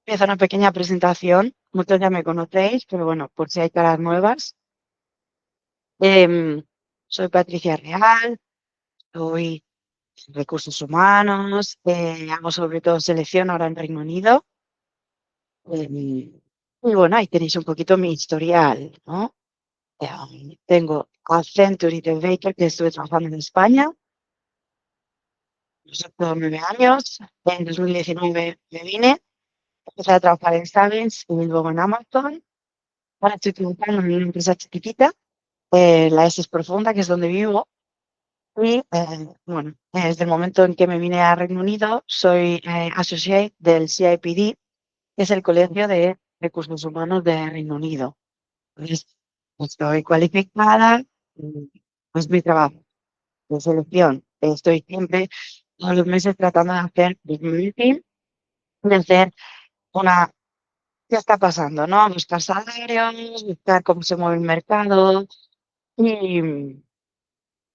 Empiezo una pequeña presentación. Muchos ya me conocéis, pero bueno, por si hay caras nuevas. Em, Soy Patricia Real, soy recursos humanos, hago sobre todo selección ahora en Reino Unido. em, y bueno, ahí tenéis un poquito mi historial, ¿no? Tengo Accenture y The Baker, que estuve trabajando en España, los últimos 9 años. En 2019 me vine, empecé a trabajar en Savins y luego en Amazon. Ahora estoy trabajando en una empresa chiquitita, la S es profunda, que es donde vivo. Y bueno, desde el momento en que me vine a Reino Unido, soy associate del CIPD, que es el Colegio de Recursos Humanos de Reino Unido. Entonces, estoy cualificada, y, pues mi trabajo de selección. Estoy siempre, todos los meses, tratando de hacer business, de hacer una, qué está pasando, ¿no? Buscar salarios, buscar cómo se mueve el mercado. Y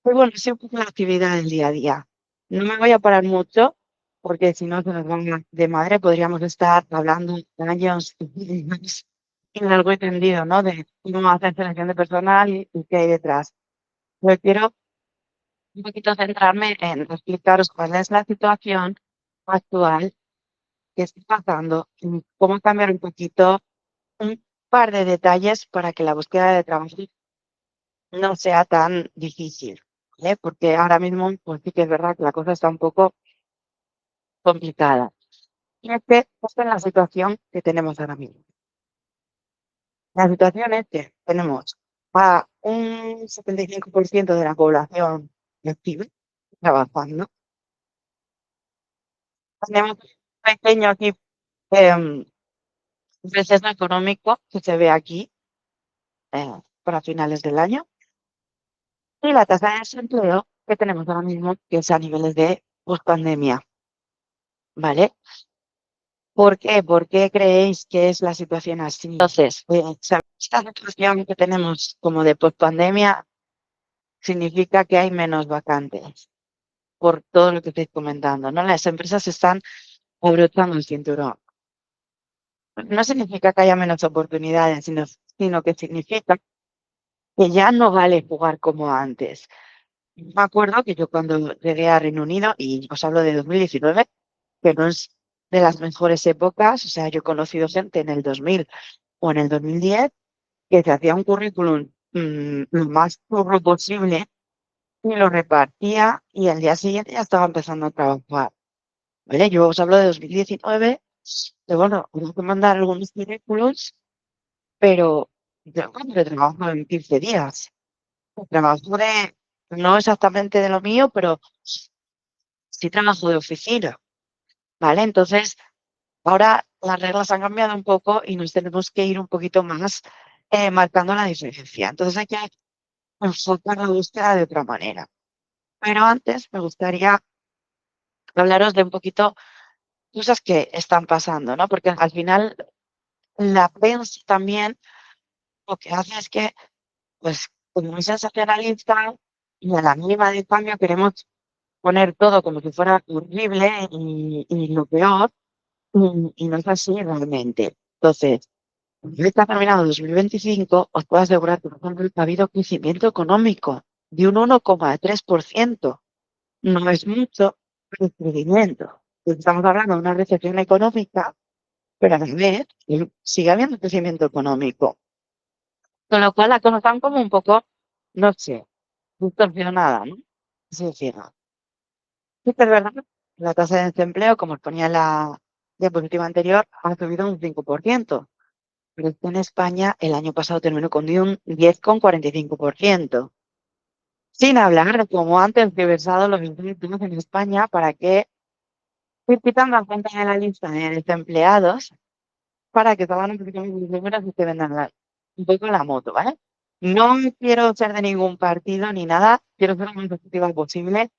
pues bueno, sí, un poco la actividad del día a día. No me voy a parar mucho, porque si no se nos van de madre, podríamos estar hablando años y años y largo y tendido, ¿no? De cómo hacer selección de personal y qué hay detrás. Yo quiero un poquito centrarme en explicaros cuál es la situación actual que está pasando y cómo cambiar un poquito un par de detalles para que la búsqueda de trabajo no sea tan difícil, ¿vale? Porque ahora mismo, pues sí que es verdad que la cosa está un poco complicada. Y es que esta es la situación que tenemos ahora mismo. La situación es que tenemos a un 75% de la población activa trabajando. Tenemos un pequeño aquí em, receso económico que se ve aquí para finales del año. Y la tasa de desempleo que tenemos ahora mismo, que es a niveles de post-pandemia, ¿vale? ¿Por qué? ¿Por qué creéis que es la situación así? Entonces, esta situación que tenemos como de pospandemia significa que hay menos vacantes por todo lo que estáis comentando, ¿no? Las empresas están abrochando el cinturón. No significa que haya menos oportunidades, sino que significa que ya no vale jugar como antes. Me acuerdo que yo cuando llegué a Reino Unido, y os hablo de 2019, que no es de las mejores épocas, o sea, yo he conocido gente en el 2000 o en el 2010 que se hacía un currículum lo más churro posible y lo repartía y al día siguiente ya estaba empezando a trabajar. ¿Vale? Yo os hablo de 2019, de bueno, tengo que mandar algunos currículums, pero yo encontré trabajo en 15 días. Trabajo de, no exactamente de lo mío, pero sí trabajo de oficina, ¿vale? Entonces, ahora las reglas han cambiado un poco y nos tenemos que ir un poquito más marcando la diferencia. Entonces hay que enfocar la búsqueda de otra manera. Pero antes me gustaría hablaros de un poquito cosas que están pasando, ¿no? Porque al final la prensa también lo que hace es que, pues, como muy sensacionalista y a la mínima de cambio queremos poner todo como si fuera horrible y lo peor, y no es así realmente. Entonces, cuando está terminado 2025, os puedo asegurar que, por ejemplo, ha habido crecimiento económico de un 1,3%. No es mucho, pero es crecimiento. Estamos hablando de una recesión económica, pero a la vez sigue habiendo crecimiento económico. Con lo cual la cosa está como un poco, no sé, distorsionada, ¿no? Es decir, sí que es verdad, la tasa de desempleo, como os ponía en la diapositiva anterior, ha subido un 5%. Pero es que en España el año pasado terminó con un 10,45%. Sin hablar de cómo han tergiversado los impuestos en España para que ir quitando a gente de la lista de desempleados para que toman un poquito más los números y te vendan un poco la moto, ¿vale? No quiero ser de ningún partido ni nada, quiero ser lo más positiva posible,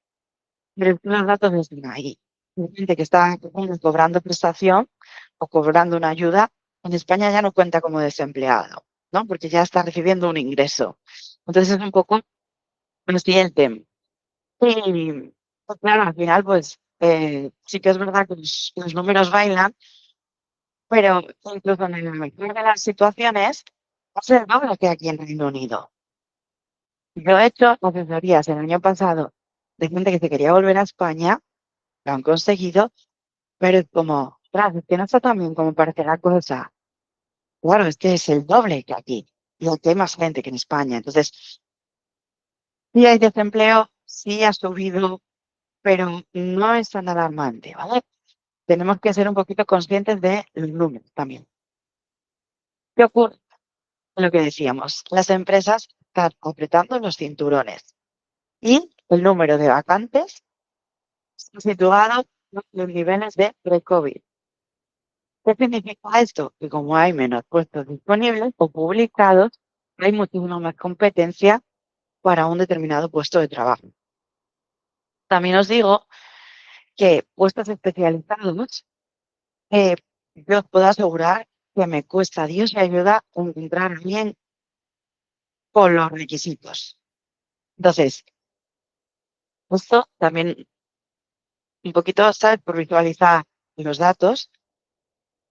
pero es que los datos están ahí. Hay gente que está cobrando prestación o cobrando una ayuda, en España ya no cuenta como desempleado, ¿no? Porque ya está recibiendo un ingreso. Entonces es un poco así el tema. Y pues, claro, al final, pues sí que es verdad que los números bailan, pero incluso en el mejor de las situaciones, es el doble que aquí en Reino Unido. Yo he hecho asesorías el año pasado de gente que se quería volver a España, lo han conseguido, pero es como, ostras, es que no está tan bien como parece la cosa. Claro, es que es el doble que aquí. Y aquí hay más gente que en España. Entonces, sí hay desempleo, sí ha subido, pero no es tan alarmante, ¿vale? Tenemos que ser un poquito conscientes de los números también. ¿Qué ocurre? Lo que decíamos, las empresas están apretando los cinturones y el número de vacantes está situado en los niveles de pre-COVID. ¿Qué significa esto? Que como hay menos puestos disponibles o publicados, hay muchísima más competencia para un determinado puesto de trabajo. También os digo que puestos especializados, yo os puedo asegurar que me cuesta Dios y ayuda encontrar bien con los requisitos. Entonces, esto también un poquito, ¿sabes? Por visualizar los datos,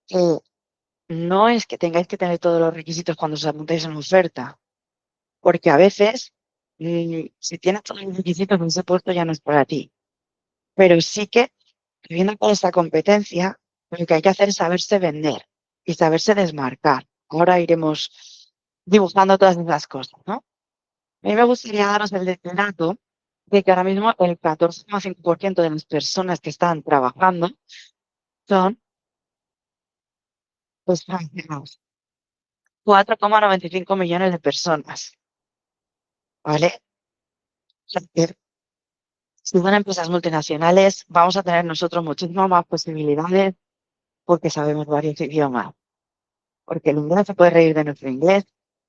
que no es que tengáis que tener todos los requisitos cuando os apuntéis en una oferta, porque a veces, si tienes todos los requisitos, ese puesto ya no es para ti. Pero sí que, viendo con esta competencia, lo que hay que hacer es saberse vender y saberse desmarcar. Ahora iremos dibujando todas esas cosas, ¿no? A mí me gustaría daros el dato de que ahora mismo el 14,5% de las personas que están trabajando son extranjeros. 4,95 millones de personas, ¿vale? O sea, que si son empresas multinacionales, vamos a tener nosotros muchísimas más posibilidades porque sabemos varios idiomas. Porque el inglés se puede reír de nuestro inglés,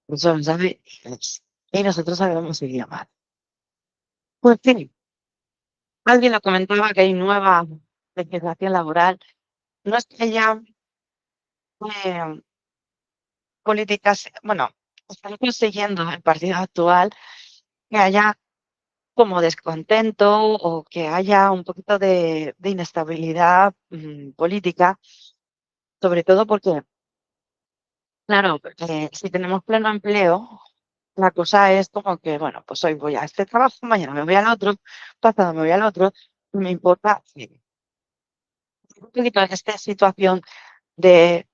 eso lo sabe inglés. Y nosotros sabemos idiomas. Pues sí, alguien lo comentaba que hay nueva legislación laboral. No es que haya eh, políticas, bueno, están consiguiendo el partido actual que haya como descontento o que haya un poquito de inestabilidad política, sobre todo porque, claro, si tenemos pleno empleo, la cosa es como que, bueno, pues hoy voy a este trabajo, mañana me voy al otro, pasado me voy al otro, y me importa sí, un poquito esta situación de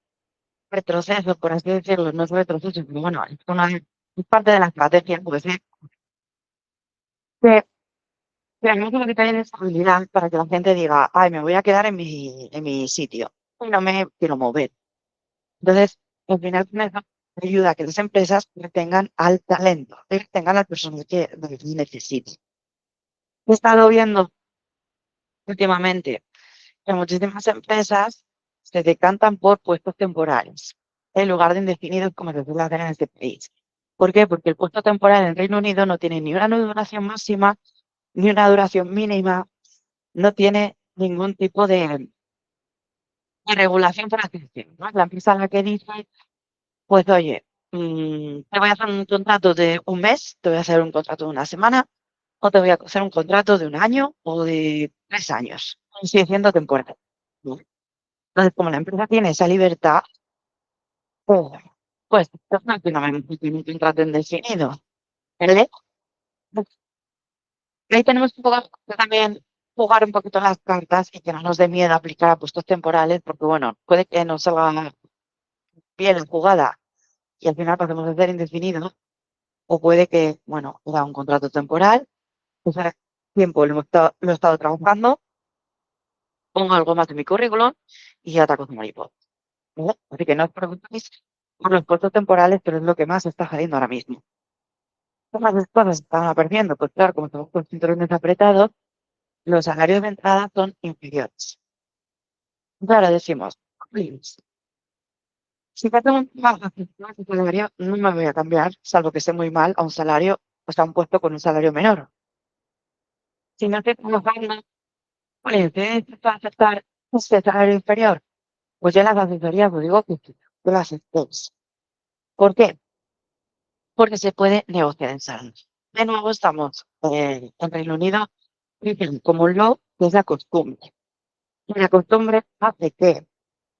retroceso, por así decirlo, no es retroceso, pero bueno, es parte de la estrategia, pues sí, que creamos un poquito de inestabilidad para que la gente diga, ay, me voy a quedar en mi sitio y no me quiero mover. Entonces, al final, con eso, ayuda a que las empresas retengan al talento, retengan al personal que necesiten. He estado viendo últimamente que muchísimas empresas se decantan por puestos temporales en lugar de indefinidos como se suele hacer en este país. ¿Por qué? Porque el puesto temporal en Reino Unido no tiene ni una duración máxima ni una duración mínima, no tiene ningún tipo de regulación, por así decirlo, ¿no? La empresa a la que dice, pues oye, te voy a hacer un contrato de un mes, te voy a hacer un contrato de una semana, o te voy a hacer un contrato de un año o de 3 años. Sigue siendo temporal, ¿no? Entonces, como la empresa tiene esa libertad, pues, pues no que no me tiene un contrato indefinido, ¿vale? Ahí tenemos que también jugar un poquito las cartas y que no nos dé miedo aplicar a puestos temporales, porque bueno, puede que no salga bien la jugada y al final pasemos a ser indefinidos, o puede que, bueno, haga un contrato temporal, o sea, tiempo lo he estado trabajando, pongo algo más en mi currículum y ya ataco como mariposa, ¿vale? Así que no os preocupéis por los puestos temporales, pero es lo que más está saliendo ahora mismo. ¿Qué más cosas están apareciendo? Pues claro, como estamos con cinturones apretados, los salarios de entrada son inferiores. Claro, decimos, "Jolines, si ya tengo un trabajo de salario, no me voy a cambiar, salvo que esté muy mal, a un salario, o sea, a un puesto con un salario menor. Si no estoy trabajando, pues, ¿para aceptar este salario inferior? Pues yo en las asesorías os digo que sí, que lo aceptéis. ¿Por qué? Porque se puede negociar en salario. De nuevo estamos en Reino Unido, dicen como un law, que es la costumbre. Y la costumbre hace que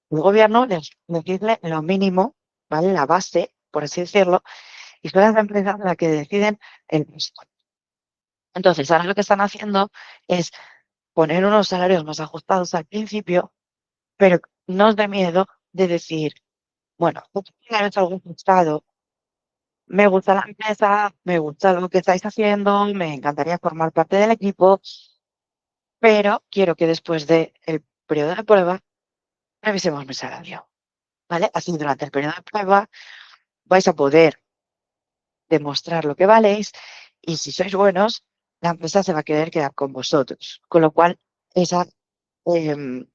El gobierno les dice lo mínimo, ¿vale? La base, por así decirlo, y son las empresas las que deciden el resto. Entonces, ahora lo que están haciendo es poner unos salarios más ajustados al principio, pero no os dé miedo de decir, bueno, me hecho algún ajustado, me gusta la empresa, me gusta lo que estáis haciendo, me encantaría formar parte del equipo, pero quiero que después del periodo de prueba revisemos mi salario, ¿vale? Así durante el periodo de prueba vais a poder demostrar lo que valéis y si sois buenos, la empresa se va a querer quedar con vosotros. Con lo cual, esa, em,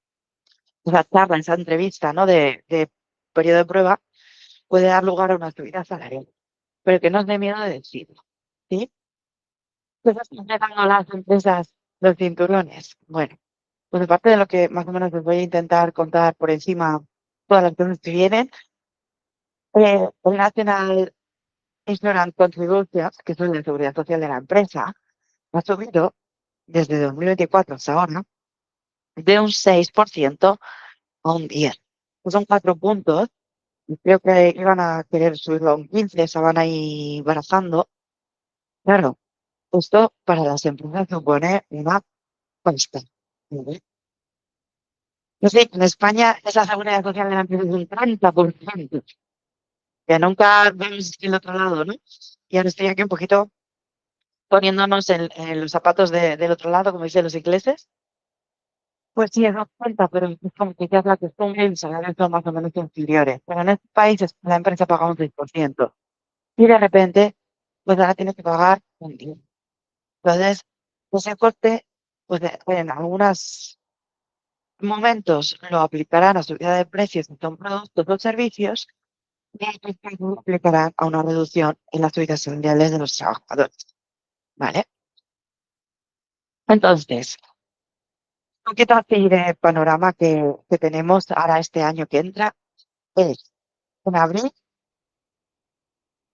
esa charla, esa entrevista, ¿no? de periodo de prueba puede dar lugar a una subida salarial, pero que no os dé miedo de decirlo, ¿sí? Pues están dando las empresas los cinturones. Bueno, pues aparte de lo que más o menos os voy a intentar contar por encima todas las cosas que vienen, el National Insurance Contributions, que es el de seguridad social de la empresa, ha subido desde 2024 hasta ahora de un 6% a un 10%. Pues son 4 puntos y creo que iban a querer subirlo a un 15%, se van ahí barajando. Claro, esto para las empresas supone una pasta. ¿Vale? No sé, en España esa seguridad social de la empresa es un 30%, que nunca vemos el otro lado, ¿no? Y ahora estoy aquí un poquito poniéndonos en los zapatos del otro lado, como dicen los ingleses. Pues sí, es 80, pero es como que ya es la costumbre y los salarios son más o menos inferiores. Pero en este país la empresa paga un 6%. Y de repente, pues ahora tiene que pagar un 10. Entonces, ese corte, pues en algunos momentos lo aplicarán a subida de precios de son productos o servicios y otros lo aplicarán a una reducción en las subidas salariales de los trabajadores. ¿Vale? Entonces, un poquito así de panorama que tenemos ahora este año que entra es en abril,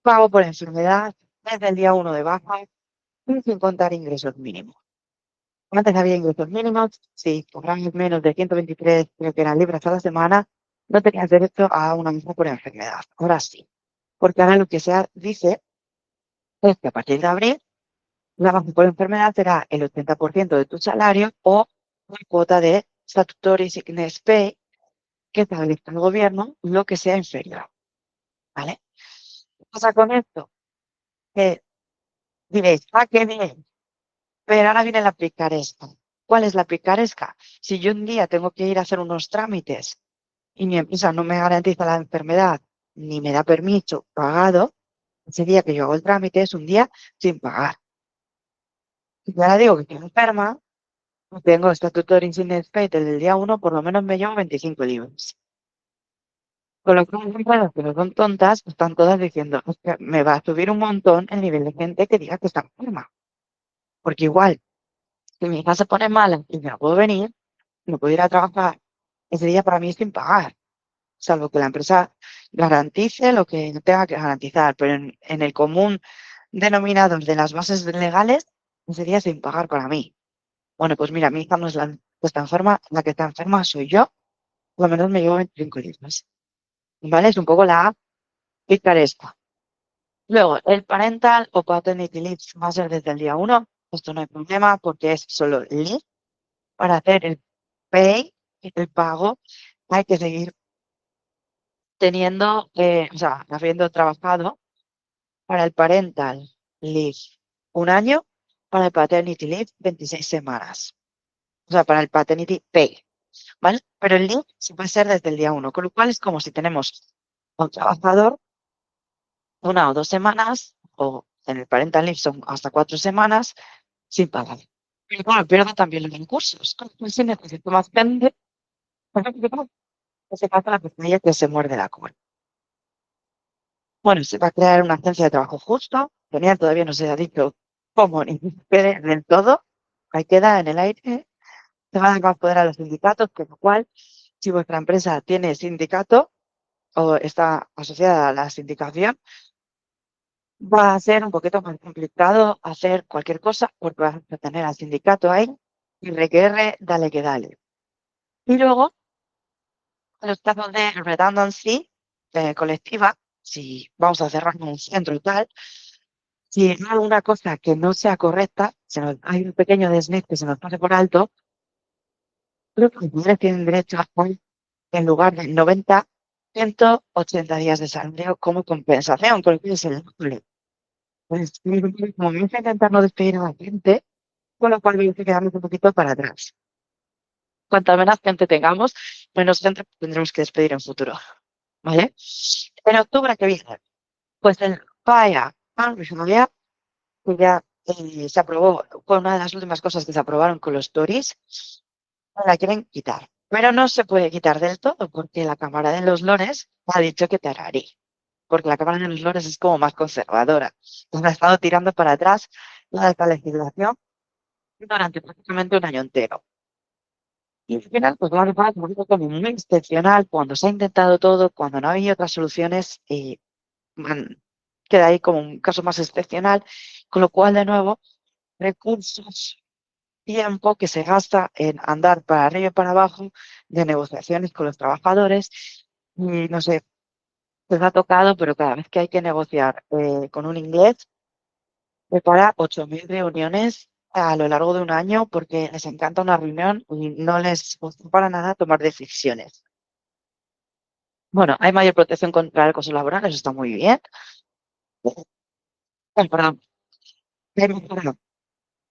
pago por enfermedad desde el día 1 de baja y sin contar ingresos mínimos. Antes había ingresos mínimos, si cobrabas menos de 123, creo que eran libras a la semana, no tenías derecho a una baja por enfermedad. Ahora sí, porque ahora lo que se dice es que a partir de abril la baja por enfermedad será el 80% de tu salario o la cuota de statutory sickness pay que establezca el gobierno, lo que sea inferior. ¿Vale? ¿Qué pasa con esto? Que diréis, ah, qué bien, pero ahora viene la picaresca. ¿Cuál es la picaresca? Si yo un día tengo que ir a hacer unos trámites y mi empresa no me garantiza la enfermedad ni me da permiso pagado, ese día que yo hago el trámite es un día sin pagar. Y ahora digo que estoy enferma, no tengo statutory incident pay desde el día 1, por lo menos me llevo 25 libras. Con lo que las empresas que no son tontas están todas diciendo, "Es que me va a subir un montón el nivel de gente que diga que está enferma. Porque igual, si mi hija se pone mala y no puedo venir, no puedo ir a trabajar, ese día para mí es sin pagar, salvo que la empresa garantice lo que tenga que garantizar, pero en el común denominador de las bases legales, ese día es sin pagar para mí. Bueno, pues mira, mi hija no es la que está enferma, la que está enferma soy yo, por lo menos me llevo 25 libras. ¿Vale? Es un poco la picaresca. Luego, el parental o paternity leave va a ser desde el día 1. Esto no hay problema porque es solo leave. Para hacer el pay, el pago, hay que seguir teniendo, o sea, habiendo trabajado para el parental leave un año, para el paternity leave 26 semanas. O sea, para el paternity pay, ¿vale? Pero el leave se puede hacer desde el día 1, con lo cual es como si tenemos a un trabajador 1 o 2 semanas, o en el parental leave son hasta 4 semanas, sin pagar. Pero bueno, pierdo también los recursos. Con lo cual, si necesito más gente, se pasa la pestaña que se muerde la cola. Bueno, se va a crear una agencia de trabajo justo. Genial, todavía no se ha dicho cómo ni qué del todo. Ahí queda en el aire. Se van a dar más poder a los sindicatos, con lo cual, si vuestra empresa tiene sindicato o está asociada a la sindicación, va a ser un poquito más complicado hacer cualquier cosa porque vas a tener al sindicato ahí y requerre, dale que dale. Y luego, los casos de redundancy colectiva, si vamos a cerrar un centro y tal, si hay alguna cosa que no sea correcta, hay un pequeño desliz que se nos pase por alto, creo que los mujeres tienen derecho a, en lugar de 90, 180 días de salario como compensación, con lo que es el doble. Pues, como me gusta intentar no despedir a la gente, con lo cual me que quedarnos un poquito para atrás. Cuanta menos gente tengamos, menos gente tendremos que despedir en futuro. ¿Vale? En octubre que viene, pues el PAEA, que ya se aprobó, fue una de las últimas cosas que se aprobaron con los Tories, la quieren quitar. Pero no se puede quitar del todo porque la Cámara de los Lores ha dicho que tararí. Porque la Cámara de los Lores es como más conservadora. Entonces ha estado tirando para atrás la alta legislación durante prácticamente un año entero. Y al final, pues lo que como muy excepcional, cuando se ha intentado todo, cuando no había otras soluciones, queda ahí como un caso más excepcional, con lo cual, de nuevo, recursos, tiempo que se gasta en andar para arriba y para abajo de negociaciones con los trabajadores. Y no sé, les ha tocado, pero cada vez que hay que negociar con un inglés, prepara 8.000 reuniones a lo largo de un año porque les encanta una reunión y no les gusta para nada tomar decisiones. Bueno, hay mayor protección contra el acoso laboral, eso está muy bien. Perdón, hay mejora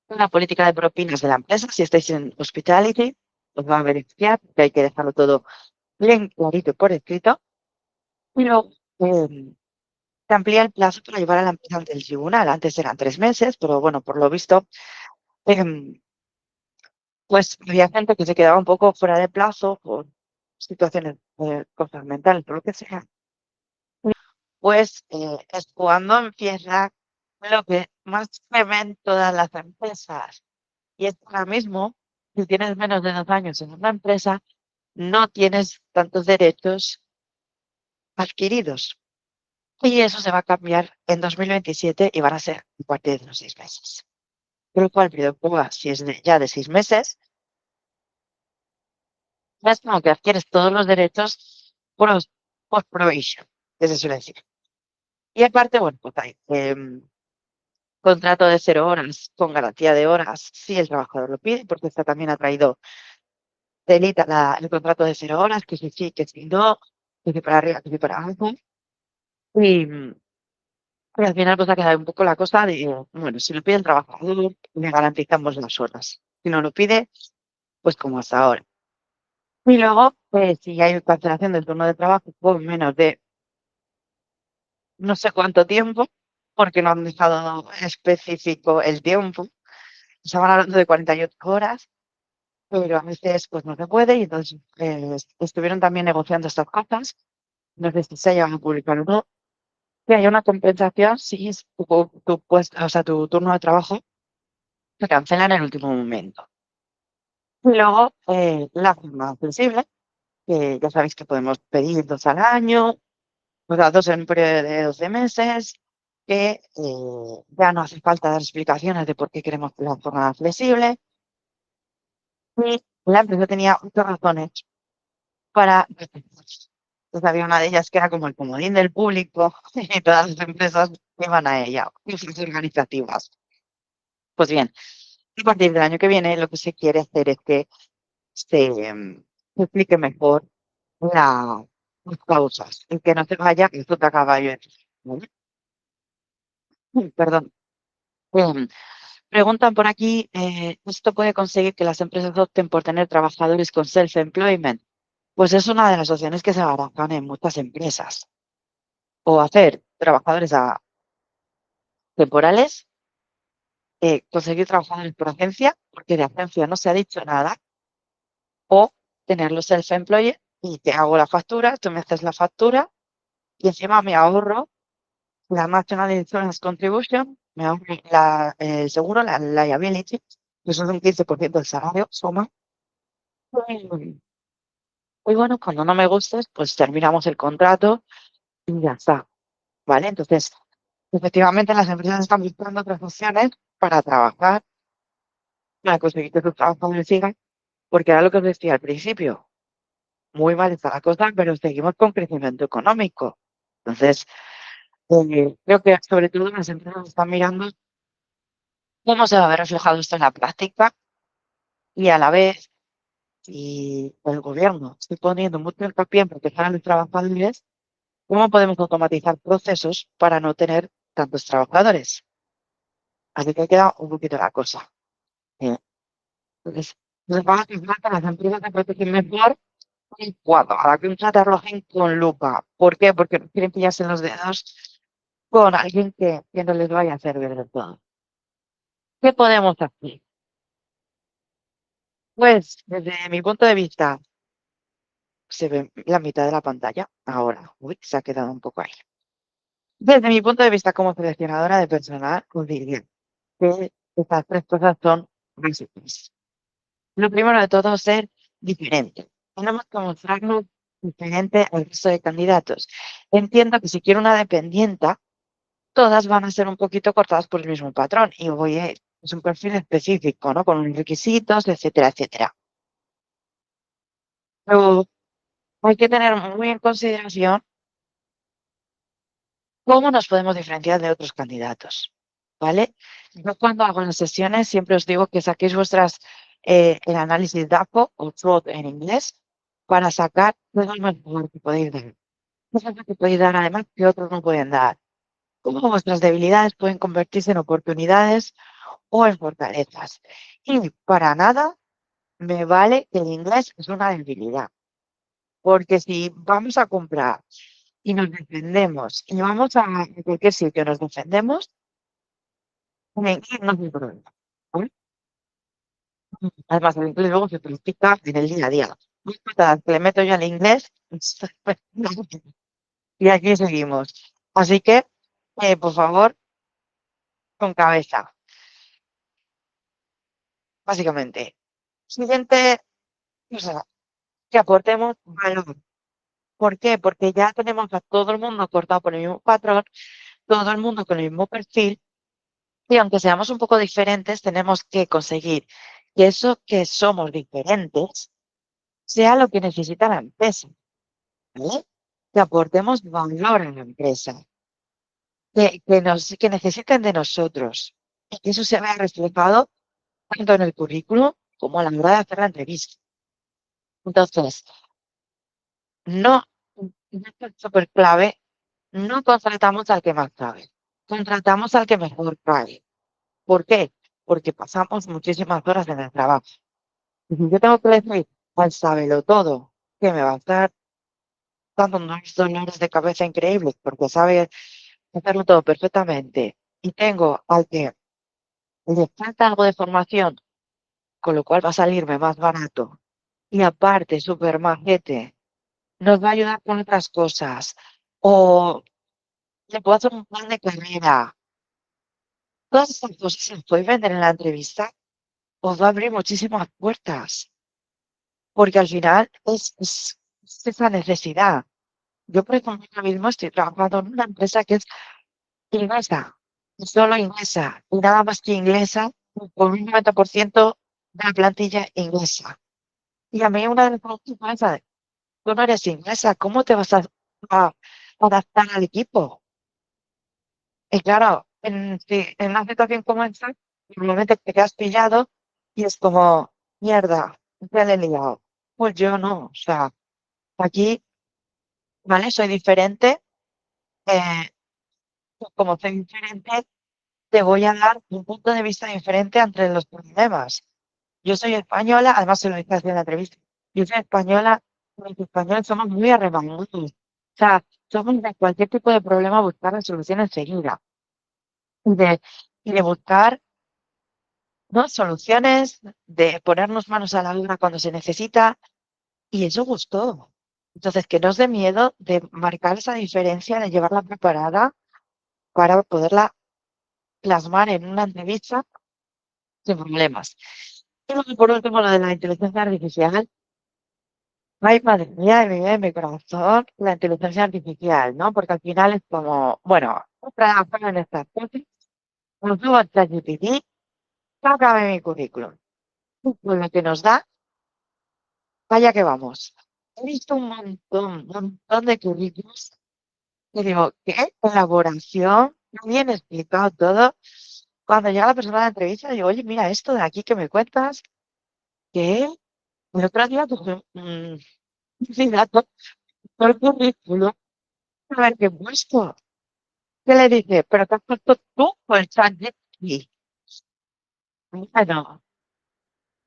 la política de propinas de la empresa. Si estáis en hospitality, os va a beneficiar, que hay que dejarlo todo bien clarito y por escrito. Pero se amplía el plazo para llevar a la empresa ante el tribunal. Antes eran 3 meses, pero bueno, por lo visto, em, pues había gente que se quedaba un poco fuera de plazo por situaciones, cosas mentales, por lo que sea. Pues es cuando empieza lo que más se ven todas las empresas. Y es que ahora mismo, si tienes menos de 2 años en una empresa, no tienes tantos derechos adquiridos. Y eso se va a cambiar en 2027 y van a ser a partir de los 6 meses. Por lo cual, el periodo de prueba, si es ya de 6 meses, es como que adquieres todos los derechos post probation, que se suele decir. Y aparte, bueno, pues hay contrato de 0 horas con garantía de horas si el trabajador lo pide, porque esta también ha traído delita el contrato de 0 horas, que si sí, que si no, que si para arriba, que si para abajo. Y, y al final pues ha quedado un poco la cosa de, bueno, si lo pide el trabajador, le garantizamos las horas. Si no lo pide, pues como hasta ahora. Y luego, si hay cancelación del turno de trabajo por menos de no sé cuánto tiempo, porque no han dejado específico el tiempo, estaban hablando de 48 horas, pero a veces pues no se puede y entonces estuvieron también negociando estas cosas. No sé si se llevan a publicar o no, que haya una compensación si o sea, tu turno de trabajo se cancela en el último momento. Y luego, la jornada flexible, que ya sabéis que podemos pedir 2 al año, o sea, dos en un periodo de 12 meses, que ya no hace falta dar explicaciones de por qué queremos la jornada flexible. Y la empresa tenía 8 razones para rechazarse. Entonces había una de ellas que era como el comodín del público y todas las empresas iban a ella, incluso organizativas. Pues bien, a partir del año que viene lo que se quiere hacer es que se explique mejor las causas y que no se vaya que esto te acaba de ¿vale? Perdón. Em, Preguntan por aquí, ¿esto puede conseguir que las empresas opten por tener trabajadores con self-employment? Pues es una de las opciones que se barajan en muchas empresas. O hacer trabajadores temporales, conseguir trabajadores por agencia, porque de agencia no se ha dicho nada, o tenerlos self-employed y te hago la factura, tú me haces la factura y encima me ahorro la National Insurance Contribution, me ahorro el seguro, la liability, que eso es un 15% del salario, suma. Y y bueno, cuando no me gustes, pues terminamos el contrato y ya está, ¿vale? Entonces, efectivamente, las empresas están buscando otras opciones para trabajar, para conseguir que sus trabajadores sigan, porque era lo que os decía al principio. muy mal está la cosa, pero seguimos con crecimiento económico. Entonces, creo que sobre todo las empresas están mirando cómo se va a ver reflejado esto en la práctica y a la vez, y el gobierno está poniendo mucho hincapié en proteger a los trabajadores, ¿cómo podemos automatizar procesos para no tener tantos trabajadores? Así que queda un poquito la cosa. Eh, Entonces, nos van a hacer falta las empresas de protección mejor y cuando habrá que tratarlos con lupa. ¿Por qué? Porque no quieren pillarse en los dedos con alguien que no les vaya a servir del todo. ¿Qué podemos hacer? Pues, desde mi punto de vista, se ve la mitad de la pantalla ahora. Uy, se ha quedado un poco ahí. Desde mi punto de vista como seleccionadora de personal, os diría que estas tres cosas son básicas. Lo primero de todo, ser diferente. Tenemos que mostrarnos diferente al resto de candidatos. Entiendo que si quiero una dependienta, todas van a ser un poquito cortadas por el mismo patrón y voy a, es un perfil específico, ¿no? Con unos requisitos, etcétera, etcétera. Pero hay que tener muy en consideración cómo nos podemos diferenciar de otros candidatos, ¿vale? Yo cuando hago las sesiones siempre os digo que saquéis el análisis DAFO o SWOT en inglés para sacar todo el mejor que podéis dar. Cosas que podéis dar además que otros no pueden dar. Cómo vuestras debilidades pueden convertirse en oportunidades o en fortalezas. Y para nada me vale que el inglés es una debilidad, porque si vamos a comprar y nos defendemos y vamos a cualquier sitio, nos defendemos, en inglés no hay problema. ¿Vale? Además, el inglés luego se practica en el día a día. Dos patadas que le meto yo al inglés y aquí seguimos. Así que, por favor, con cabeza, básicamente. Siguiente cosa, que aportemos valor. ¿Por qué? Porque ya tenemos a todo el mundo cortado por el mismo patrón, todo el mundo con el mismo perfil, y aunque seamos un poco diferentes, tenemos que conseguir que eso que somos diferentes sea lo que necesita la empresa, ¿vale? Que aportemos valor a la empresa, que necesiten de nosotros, y que eso se vea reflejado tanto en el currículum como a la hora de hacer la entrevista. Entonces, no, y esto es súper clave, no contratamos al que más sabe, contratamos al que mejor cae. ¿Por qué? Porque pasamos muchísimas horas en el trabajo. Y si yo tengo que decir al todo, que me va a estar dando unos dolores de cabeza increíbles porque sabe hacerlo todo perfectamente, y tengo al que le falta algo de formación, con lo cual va a salirme más barato, y aparte súper majete, nos va a ayudar con otras cosas, o le puedo hacer un plan de carrera. Todas estas cosas se las podéis vender en la entrevista, os va a abrir muchísimas puertas, porque al final es esa necesidad. Yo, por ejemplo, ahora mismo estoy trabajando en una empresa que es inglesa, y solo inglesa, y nada más que inglesa, con un 90% de la plantilla inglesa. Y a mí una de las cosas que pasa, tú no eres inglesa, ¿cómo te vas a adaptar al equipo? Y claro, en una situación como esta, normalmente te quedas pillado y es como, mierda, ya le he liado. Pues yo no, o sea, aquí, ¿vale? Soy diferente, eh, como soy diferente, te voy a dar un punto de vista diferente ante los problemas. Yo soy española, además se lo dije así en la entrevista, yo soy española, los españoles somos muy arremangados. O sea, somos de cualquier tipo de problema buscar la solución enseguida. Y de, y de buscar, ¿no? Soluciones, de ponernos manos a la obra cuando se necesita, y eso gustó. Entonces, que no os dé miedo de marcar esa diferencia, de llevarla preparada para poderla plasmar en una entrevista sin problemas. Y luego, por último, lo de la inteligencia artificial. Ay, madre mía, de mi vida y mi corazón, la inteligencia artificial, ¿no? Porque al final es como, bueno, trabajar en estas cosas, nos subo a ChatGPT, sácame mi currículum. Y con lo que nos da, vaya que vamos. he visto un montón de currículums y digo, ¿qué elaboración? Bien explicado todo. Cuando llega la persona a la entrevista, digo, oye, mira esto de aquí que me cuentas, que el otro día tuve un dato por currículum, a ver qué he puesto. ¿Qué le dice? ¿Pero qué has puesto tú con el ChatGPT? Bueno,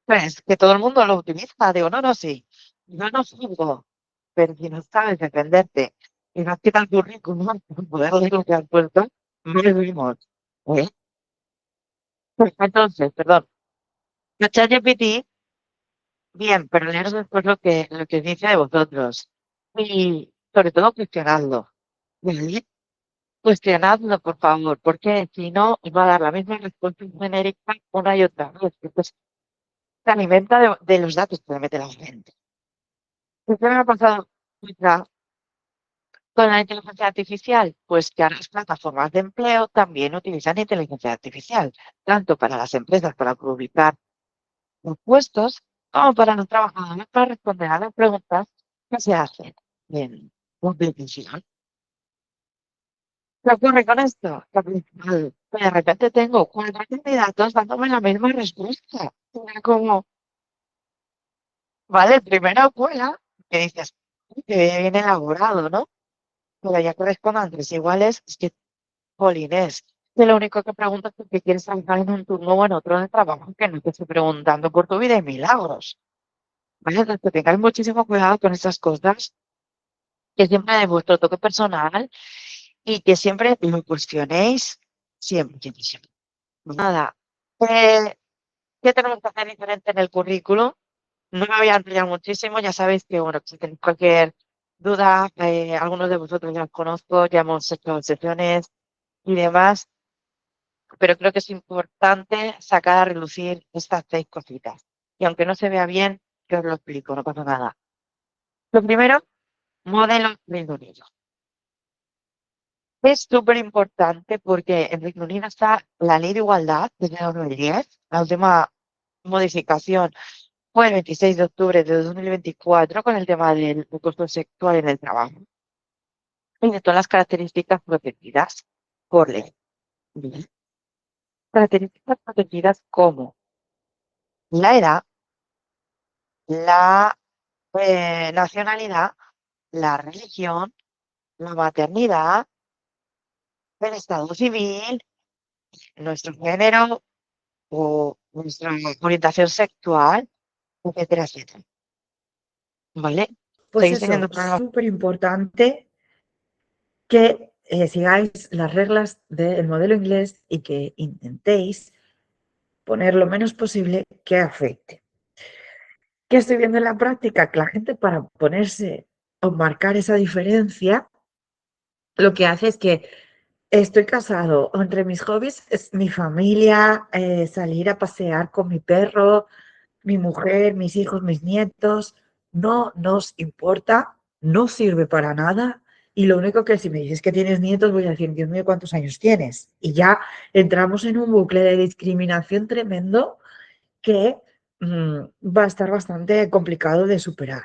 pues que todo el mundo lo utiliza. Digo, no, no, sí. Yo no juzgo, pero si no sabes defenderte y no has quitado el currículum para poder leer lo que has puesto, mal vimos. ¿Eh? Pues entonces, perdón, el ChatGPT, bien, pero leeros después lo que dice de vosotros. Y sobre todo cuestionadlo. ¿Vale? Cuestionadlo, por favor, porque si no, os va a dar la misma respuesta genérica una y otra vez. Entonces, se alimenta de los datos que le mete la gente. ¿Qué me ha pasado quizá con la inteligencia artificial? Pues que ahora las plataformas de empleo también utilizan inteligencia artificial, tanto para las empresas para publicar los puestos, como para los trabajadores para responder a las preguntas que se hacen en competición. ¿Qué ocurre con esto? Que de repente tengo 4 candidatos dándome la misma respuesta. Era como, vale, primero cuela, que dices, que bien elaborado, ¿no? Pero ya que respondan iguales, es que, jolines, que lo único que preguntas es que quieres trabajar en un turno o en otro de trabajo, que no te estoy preguntando por tu vida y milagros. ¿Vale? Entonces, que tengáis muchísimo cuidado con esas cosas, que siempre de vuestro toque personal y que siempre lo cuestionéis, siempre, siempre, siempre. Nada. Eh, ¿Qué tenemos que hacer diferente en el currículum? No me voy a ampliar muchísimo, ya sabéis que, bueno, si tenéis cualquier duda, algunos de vosotros ya os conozco, ya hemos hecho sesiones y demás, pero creo que es importante sacar a relucir estas 6 cositas. Y aunque no se vea bien, que os lo explico, no pasa nada. Lo primero, modelo Reino Unido. Es súper importante porque en Reino Unido está la Ley de Igualdad desde 2010, la última modificación fue el 26 de octubre de 2024 con el tema del acoso sexual en el trabajo y de todas las características protegidas por ley. Bien. Características protegidas como la edad, la nacionalidad, la religión, la maternidad, el estado civil, nuestro género o nuestra orientación sexual, etcétera, etcétera. ¿Vale? Pues ¿Seguís eso, teniendo problemas? súper importante que sigáis las reglas del modelo inglés y que intentéis poner lo menos posible que afecte. ¿Qué estoy viendo en la práctica? Que la gente para ponerse o marcar esa diferencia, lo que hace es que estoy casado, entre mis hobbies es mi familia, salir a pasear con mi perro, mi mujer, mis hijos, mis nietos, no nos importa, no sirve para nada. Y lo único que si me dices que tienes nietos, voy a decir, Dios mío, ¿cuántos años tienes? Y ya entramos en un bucle de discriminación tremendo que va a estar bastante complicado de superar.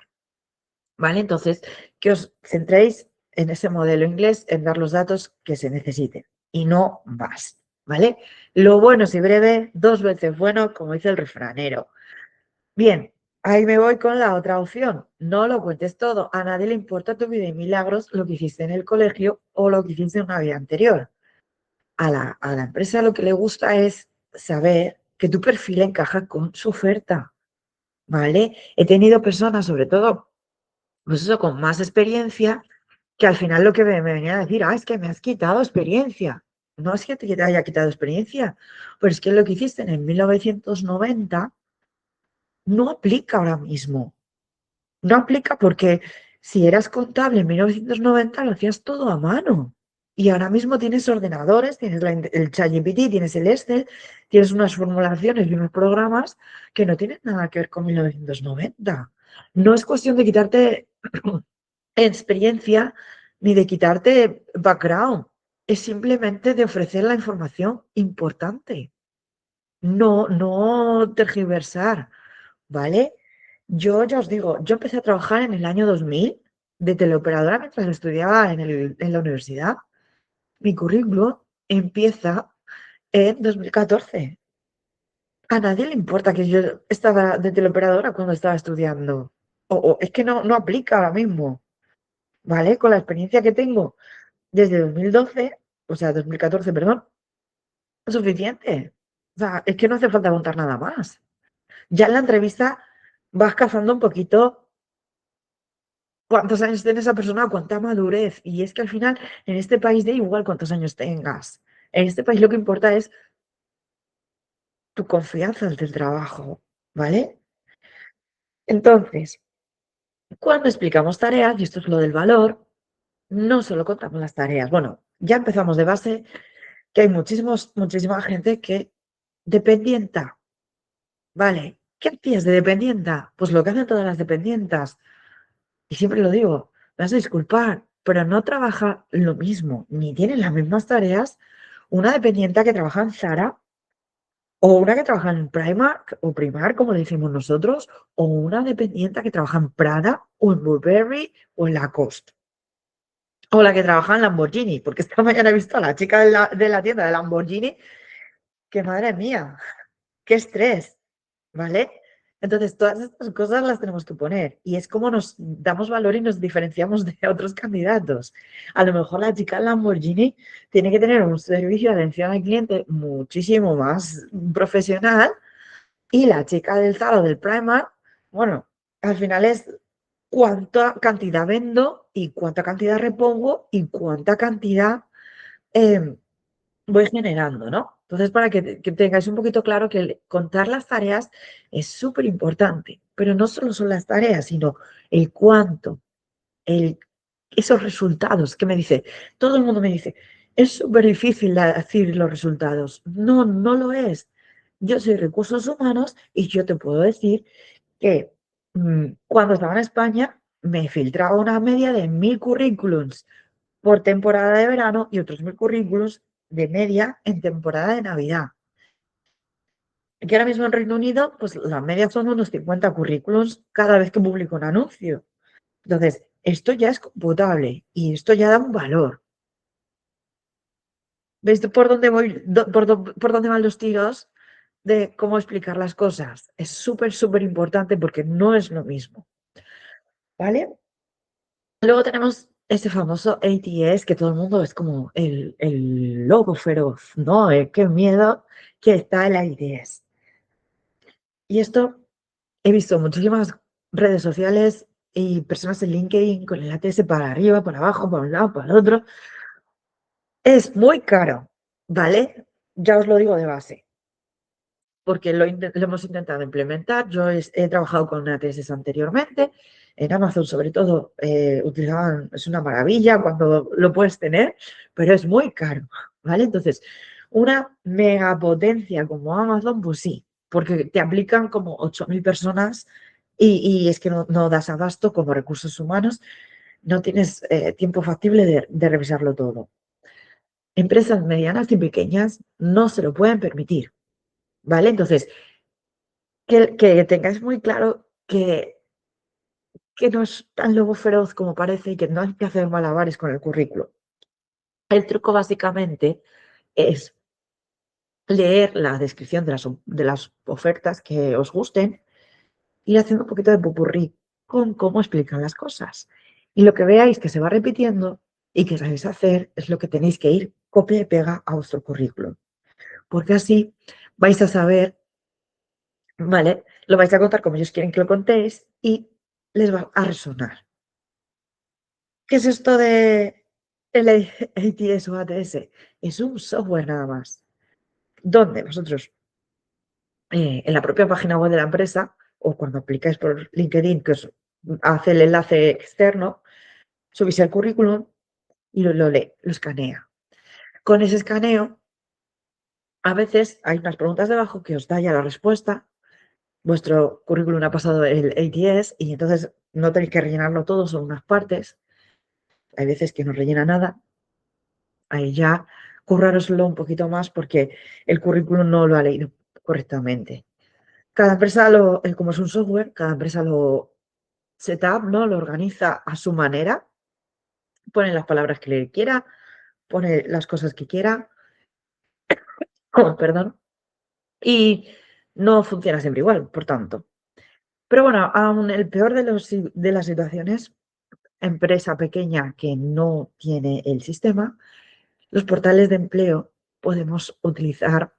¿Vale? Entonces, que os centréis en ese modelo inglés, en dar los datos que se necesiten y no más. ¿Vale? Lo bueno si breve, 2 veces bueno, como dice el refranero. Bien, ahí me voy con la otra opción. No lo cuentes todo. A nadie le importa tu vida y milagros, lo que hiciste en el colegio o lo que hiciste en una vida anterior. A la empresa lo que le gusta es saber que tu perfil encaja con su oferta. ¿Vale? He tenido personas, sobre todo, pues eso, con más experiencia, que al final lo que me venían a decir, es que me has quitado experiencia. No es que te haya quitado experiencia, pero es que lo que hiciste en el 1990 no aplica ahora mismo. No aplica porque si eras contable en 1990 lo hacías todo a mano. Y ahora mismo tienes ordenadores, tienes el ChatGPT, tienes el Excel, tienes unas formulaciones y unos programas que no tienen nada que ver con 1990. No es cuestión de quitarte experiencia ni de quitarte background. Es simplemente de ofrecer la información importante. No tergiversar, ¿vale? Yo ya os digo, yo empecé a trabajar en el año 2000 de teleoperadora mientras estudiaba en la universidad. Mi currículum empieza en 2014. A nadie le importa que yo estaba de teleoperadora cuando estaba estudiando. O es que no aplica ahora mismo, ¿vale? Con la experiencia que tengo desde 2012, o sea, 2014, perdón, es suficiente. O sea, es que no hace falta contar nada más. Ya en la entrevista vas cazando un poquito cuántos años tiene esa persona, cuánta madurez. Y es que al final, en este país da igual cuántos años tengas. En este país lo que importa es tu confianza ante el trabajo, ¿vale? Entonces, cuando explicamos tareas, y esto es lo del valor, no solo contamos las tareas. Bueno, ya empezamos de base que hay muchísima gente que dependienta, ¿vale? ¿Qué hacías de dependienta? Pues lo que hacen todas las dependientas. Y siempre lo digo, me vas a disculpar, pero no trabaja lo mismo, ni tiene las mismas tareas una dependienta que trabaja en Zara o una que trabaja en Primark o Primark, como le decimos nosotros, o una dependienta que trabaja en Prada o en Burberry o en Lacoste. O la que trabaja en Lamborghini, porque esta mañana he visto a la chica de la tienda de Lamborghini, que madre mía, qué estrés, ¿vale? Entonces, todas estas cosas las tenemos que poner y es como nos damos valor y nos diferenciamos de otros candidatos. A lo mejor la chica en Lamborghini tiene que tener un servicio de atención al cliente muchísimo más profesional y la chica del Zara o del Primark, bueno, al final es cuánta cantidad vendo y cuánta cantidad repongo y cuánta cantidad em, voy generando, ¿no? Entonces, para que tengáis un poquito claro que contar las tareas es súper importante, pero no solo son las tareas, sino el cuánto, el, esos resultados que me dice, todo el mundo me dice, es súper difícil decir los resultados. No, no lo es. Yo soy recursos humanos y yo te puedo decir que cuando estaba en España me filtraba una media de 1000 currículums por temporada de verano y otros 1000 currículums de media en temporada de Navidad. Que ahora mismo en Reino Unido, pues la media son unos 50 currículums cada vez que publico un anuncio. Entonces, esto ya es computable y esto ya da un valor. ¿Veis por dónde voy, por dónde van los tiros de cómo explicar las cosas? Es súper importante porque no es lo mismo, ¿vale? Luego tenemos ese famoso ATS que todo el mundo es como el lobo feroz, ¿no? Qué miedo que está el ATS. Y esto he visto muchísimas redes sociales y personas en LinkedIn con el ATS para arriba, para abajo, para un lado, para el otro. Es muy caro, ¿vale? Ya os lo digo de base, porque lo hemos intentado implementar. Yo he trabajado con ATS anteriormente. En Amazon, sobre todo, utilizaban, es una maravilla cuando lo puedes tener, pero es muy caro, ¿vale? Entonces, una megapotencia como Amazon, pues sí, porque te aplican como 8000 personas y es que no das abasto como recursos humanos, no tienes tiempo factible de revisarlo todo. Empresas medianas y pequeñas no se lo pueden permitir, ¿vale? Entonces, que tengáis muy claro que no es tan lobo feroz como parece y que no hay que hacer malabares con el currículo. El truco básicamente es leer la descripción de las ofertas que os gusten, ir haciendo un poquito de popurrí con cómo explican las cosas. Y lo que veáis que se va repitiendo y que sabéis hacer es lo que tenéis que ir copia y pega a vuestro currículum. Porque así vais a saber, ¿vale? Lo vais a contar como ellos quieren que lo contéis y les va a resonar. ¿Qué es esto de el ATS o ATS? Es un software nada más, donde vosotros en la propia página web de la empresa o cuando aplicáis por LinkedIn, que os hace el enlace externo, subís el currículum y lo lee, lo escanea. Con ese escaneo, a veces hay unas preguntas debajo que os da ya la respuesta. Vuestro currículum ha pasado el ATS y entonces no tenéis que rellenarlo todo, son unas partes. Hay veces que no rellena nada. Ahí ya currároslo un poquito más porque el currículum no lo ha leído correctamente. cada empresa, como es un software, cada empresa lo setup, ¿no? Lo organiza a su manera, pone las palabras que le quiera, pone las cosas que quiera, perdón, y no funciona siempre igual, por tanto. Pero bueno, aún el peor de las situaciones, empresa pequeña que no tiene el sistema, los portales de empleo podemos utilizar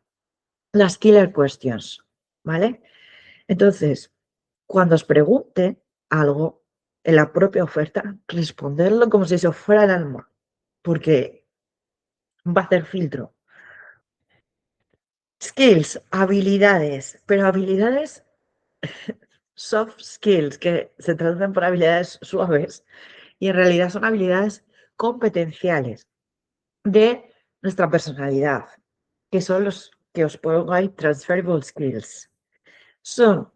las killer questions, ¿vale? Entonces, cuando os pregunte algo en la propia oferta, responderlo como si eso fuera el alma, porque va a hacer filtro. Skills, habilidades, pero habilidades soft skills, que se traducen por habilidades suaves y en realidad son habilidades competenciales de nuestra personalidad, que son los que os pongo ahí, transferable skills. Son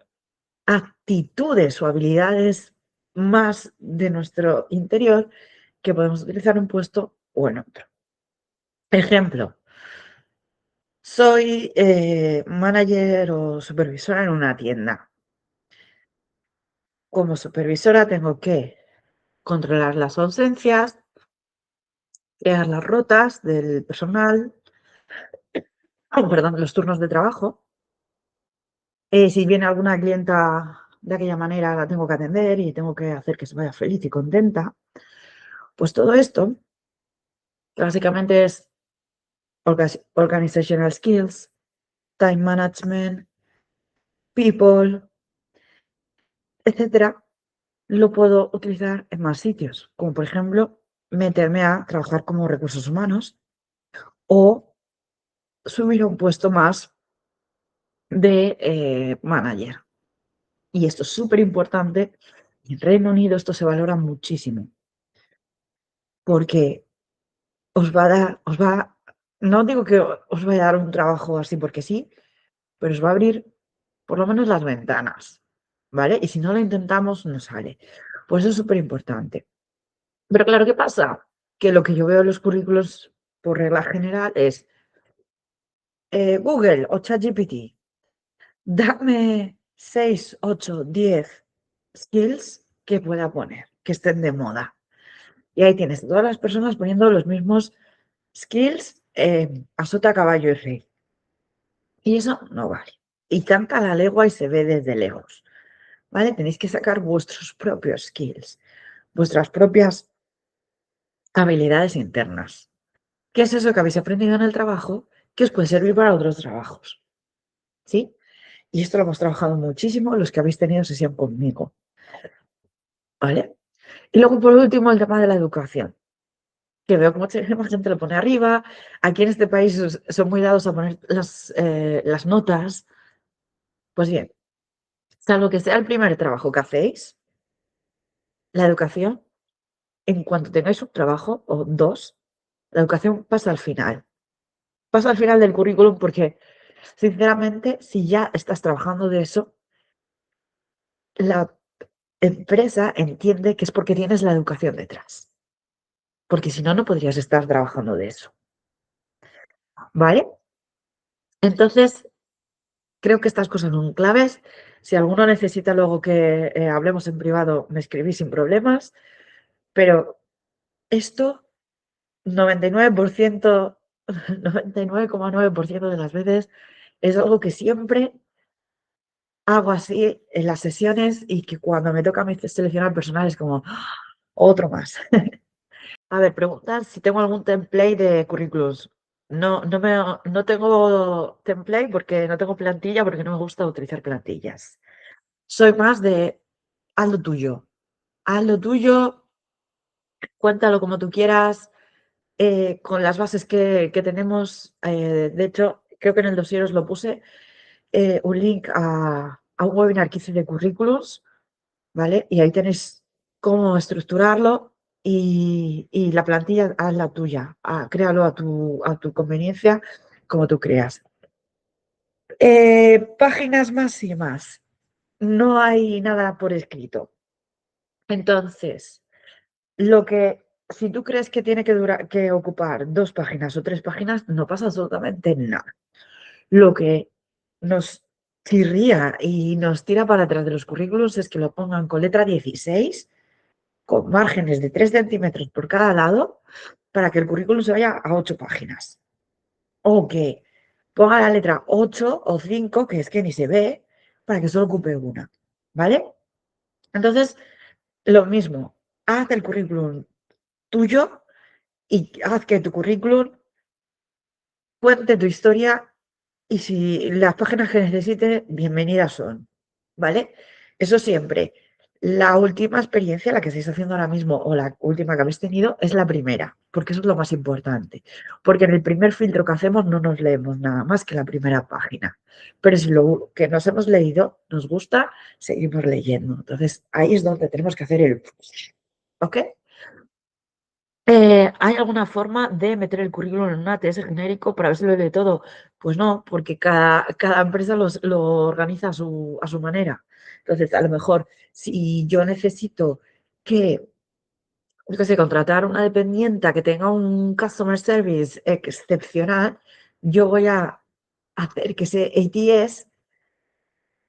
actitudes o habilidades más de nuestro interior que podemos utilizar en un puesto o en otro. Ejemplo, soy manager o supervisora en una tienda. Como supervisora tengo que controlar las ausencias, crear las rotas del personal, perdón, los turnos de trabajo. Si viene alguna clienta de aquella manera, la tengo que atender y tengo que hacer que se vaya feliz y contenta. Pues todo esto, que básicamente es organizational skills, time management, people, etcétera, lo puedo utilizar en más sitios, como por ejemplo meterme a trabajar como recursos humanos o subir a un puesto más de manager. Y esto es súper importante. En Reino Unido esto se valora muchísimo porque no digo que os vaya a dar un trabajo así porque sí, pero os va a abrir por lo menos las ventanas, ¿vale? Y si no lo intentamos, no sale. Pues eso es súper importante. Pero claro, ¿qué pasa? Que lo que yo veo en los currículos, por regla general, es Google o ChatGPT, dame 6, 8, 10 skills que pueda poner, que estén de moda. Y ahí tienes todas las personas poniendo los mismos skills a sota, caballo y rey. Y eso no vale. Y canta la legua y se ve desde lejos. ¿Vale? Tenéis que sacar vuestros propios skills, vuestras propias habilidades internas. ¿Qué es eso que habéis aprendido en el trabajo que os puede servir para otros trabajos? ¿Sí? Y esto lo hemos trabajado muchísimo los que habéis tenido sesión conmigo. ¿Vale? Y luego, por último, el tema de la educación, que veo que mucha gente lo pone arriba. Aquí en este país son muy dados a poner las notas. Pues bien, salvo que sea el primer trabajo que hacéis, la educación, en cuanto tengáis un trabajo o dos, la educación pasa al final. Pasa al final del currículum porque, sinceramente, si ya estás trabajando de eso, la empresa entiende que es porque tienes la educación detrás. Porque si no, no podrías estar trabajando de eso. ¿Vale? Entonces, creo que estas cosas son claves. Si alguno necesita luego que hablemos en privado, me escribís sin problemas. Pero esto, 99%, 99,9% de las veces, es algo que siempre hago así en las sesiones y que cuando me toca a mí seleccionar personal es como ¡ah! Otro más. A ver, preguntan si tengo algún template de currículums. No tengo template porque no tengo plantilla, porque no me gusta utilizar plantillas. Soy más de haz lo tuyo. Haz lo tuyo, cuéntalo como tú quieras, con las bases que tenemos. De hecho, creo que en el dossier os lo puse, un link a un webinar que hice de currículums, ¿vale? Y ahí tenéis cómo estructurarlo y la plantilla haz la tuya, créalo a tu conveniencia, como tú creas. Páginas más y más. No hay nada por escrito. Entonces, si tú crees que tiene que ocupar 2 páginas o 3 páginas, no pasa absolutamente nada. Lo que nos chirría y nos tira para atrás de los currículos es que lo pongan con letra 16, con márgenes de 3 centímetros por cada lado, para que el currículum se vaya a 8 páginas. O que ponga la letra 8 o 5, que es que ni se ve, para que solo ocupe una. ¿Vale? Entonces, lo mismo, haz el currículum tuyo y haz que tu currículum cuente tu historia y si las páginas que necesite, bienvenidas son, ¿vale? Eso siempre. La última experiencia, la que estáis haciendo ahora mismo o la última que habéis tenido, es la primera, porque eso es lo más importante. Porque en el primer filtro que hacemos no nos leemos nada más que la primera página. Pero si lo que nos hemos leído nos gusta, seguimos leyendo. Entonces, ahí es donde tenemos que hacer el push, ¿ok? ¿Hay alguna forma de meter el currículum en un ATS genérico para ver si lo lee todo? Pues no, porque cada empresa lo organiza a su manera. Entonces, a lo mejor, si yo necesito que, yo qué sé, contratar una dependienta que tenga un customer service excepcional, yo voy a hacer que ese ATS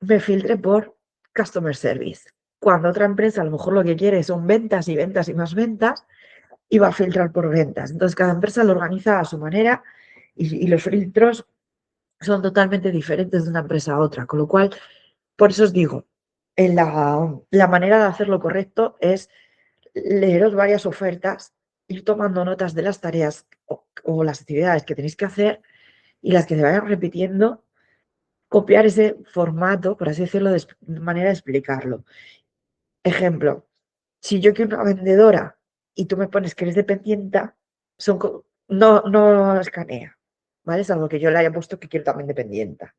me filtre por customer service. Cuando otra empresa a lo mejor lo que quiere son ventas y ventas y más ventas, y va a filtrar por ventas. Entonces, cada empresa lo organiza a su manera y los filtros son totalmente diferentes de una empresa a otra. Con lo cual, por eso os digo, la manera de hacerlo correcto es leeros varias ofertas, ir tomando notas de las tareas o las actividades que tenéis que hacer y las que se vayan repitiendo, copiar ese formato, por así decirlo, de manera de explicarlo. Ejemplo, si yo quiero una vendedora y tú me pones que eres dependienta, no escanea, ¿vale? Salvo que yo le haya puesto que quiero también dependienta.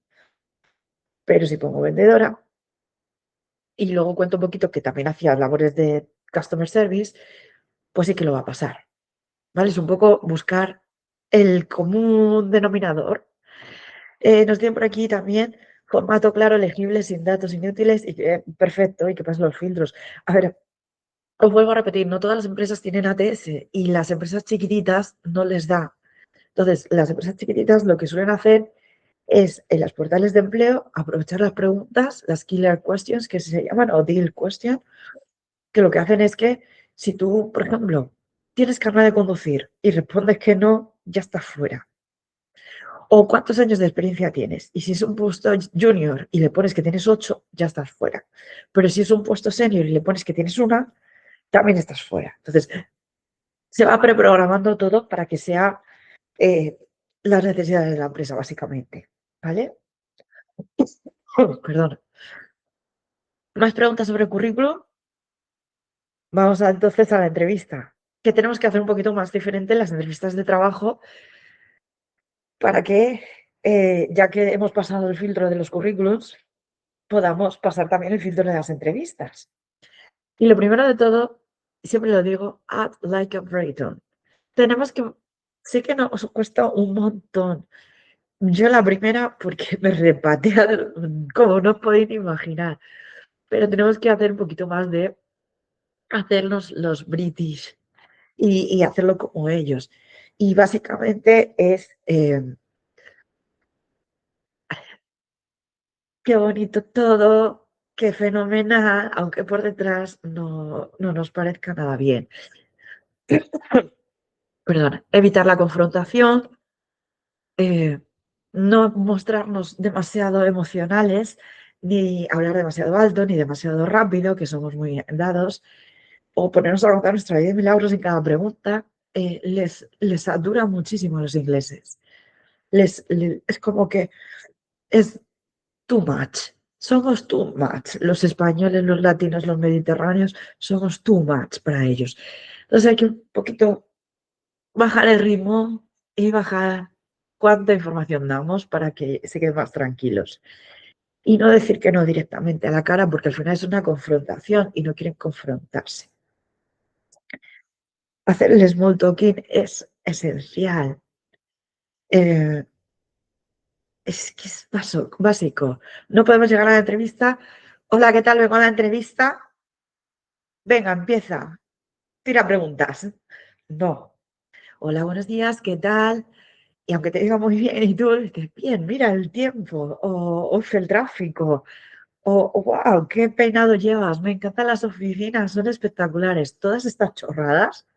Pero si pongo vendedora y luego cuento un poquito que también hacía labores de customer service, pues sí que lo va a pasar, ¿vale? Es un poco buscar el común denominador. Nos tienen por aquí también formato claro, legible, sin datos inútiles y que perfecto, y que pasen los filtros. A ver, os vuelvo a repetir, no todas las empresas tienen ATS y las empresas chiquititas no les da. Entonces, las empresas chiquititas lo que suelen hacer es en los portales de empleo aprovechar las preguntas, las killer questions que se llaman o deal question, que lo que hacen es que si tú, por ejemplo, tienes carnet de conducir y respondes que no, ya estás fuera. O cuántos años de experiencia tienes. Y si es un puesto junior y le pones que tienes 8, ya estás fuera. Pero si es un puesto senior y le pones que tienes una, también estás fuera. Entonces, se va preprogramando todo para que sea las necesidades de la empresa, básicamente. ¿Vale? Perdón. ¿Más preguntas sobre el currículum? Vamos entonces a la entrevista. ¿Qué tenemos que hacer un poquito más diferente en las entrevistas de trabajo para que, ya que hemos pasado el filtro de los currículums, podamos pasar también el filtro de las entrevistas? Y lo primero de todo, siempre lo digo, act like a Brayton. Tenemos que, sé que nos cuesta un montón. Yo la primera, porque me repatea como no podéis ni imaginar. Pero tenemos que hacer un poquito más de hacernos los British y hacerlo como ellos. Y básicamente es, qué bonito todo, qué fenomenal, aunque por detrás no nos parezca nada bien. Perdón, evitar la confrontación, no mostrarnos demasiado emocionales, ni hablar demasiado alto, ni demasiado rápido, que somos muy dados, o ponernos a contar nuestra vida de milagros en cada pregunta, les satura muchísimo a los ingleses. Es como que es too much. Somos too much. Los españoles, los latinos, los mediterráneos, somos too much para ellos. Entonces hay que un poquito bajar el ritmo y bajar cuánta información damos para que se queden más tranquilos. Y no decir que no directamente a la cara, porque al final es una confrontación y no quieren confrontarse. Hacer el small talking es esencial. Es que es básico. No podemos llegar a la entrevista. Hola, ¿qué tal? Vengo a la entrevista. Venga, empieza. Tira preguntas. No. Hola, buenos días, ¿qué tal? y aunque te diga muy bien, y tú dices, bien, mira el tiempo, o "Uf, el tráfico, o wow, qué peinado llevas, me encantan las oficinas, son espectaculares". Todas estas chorradas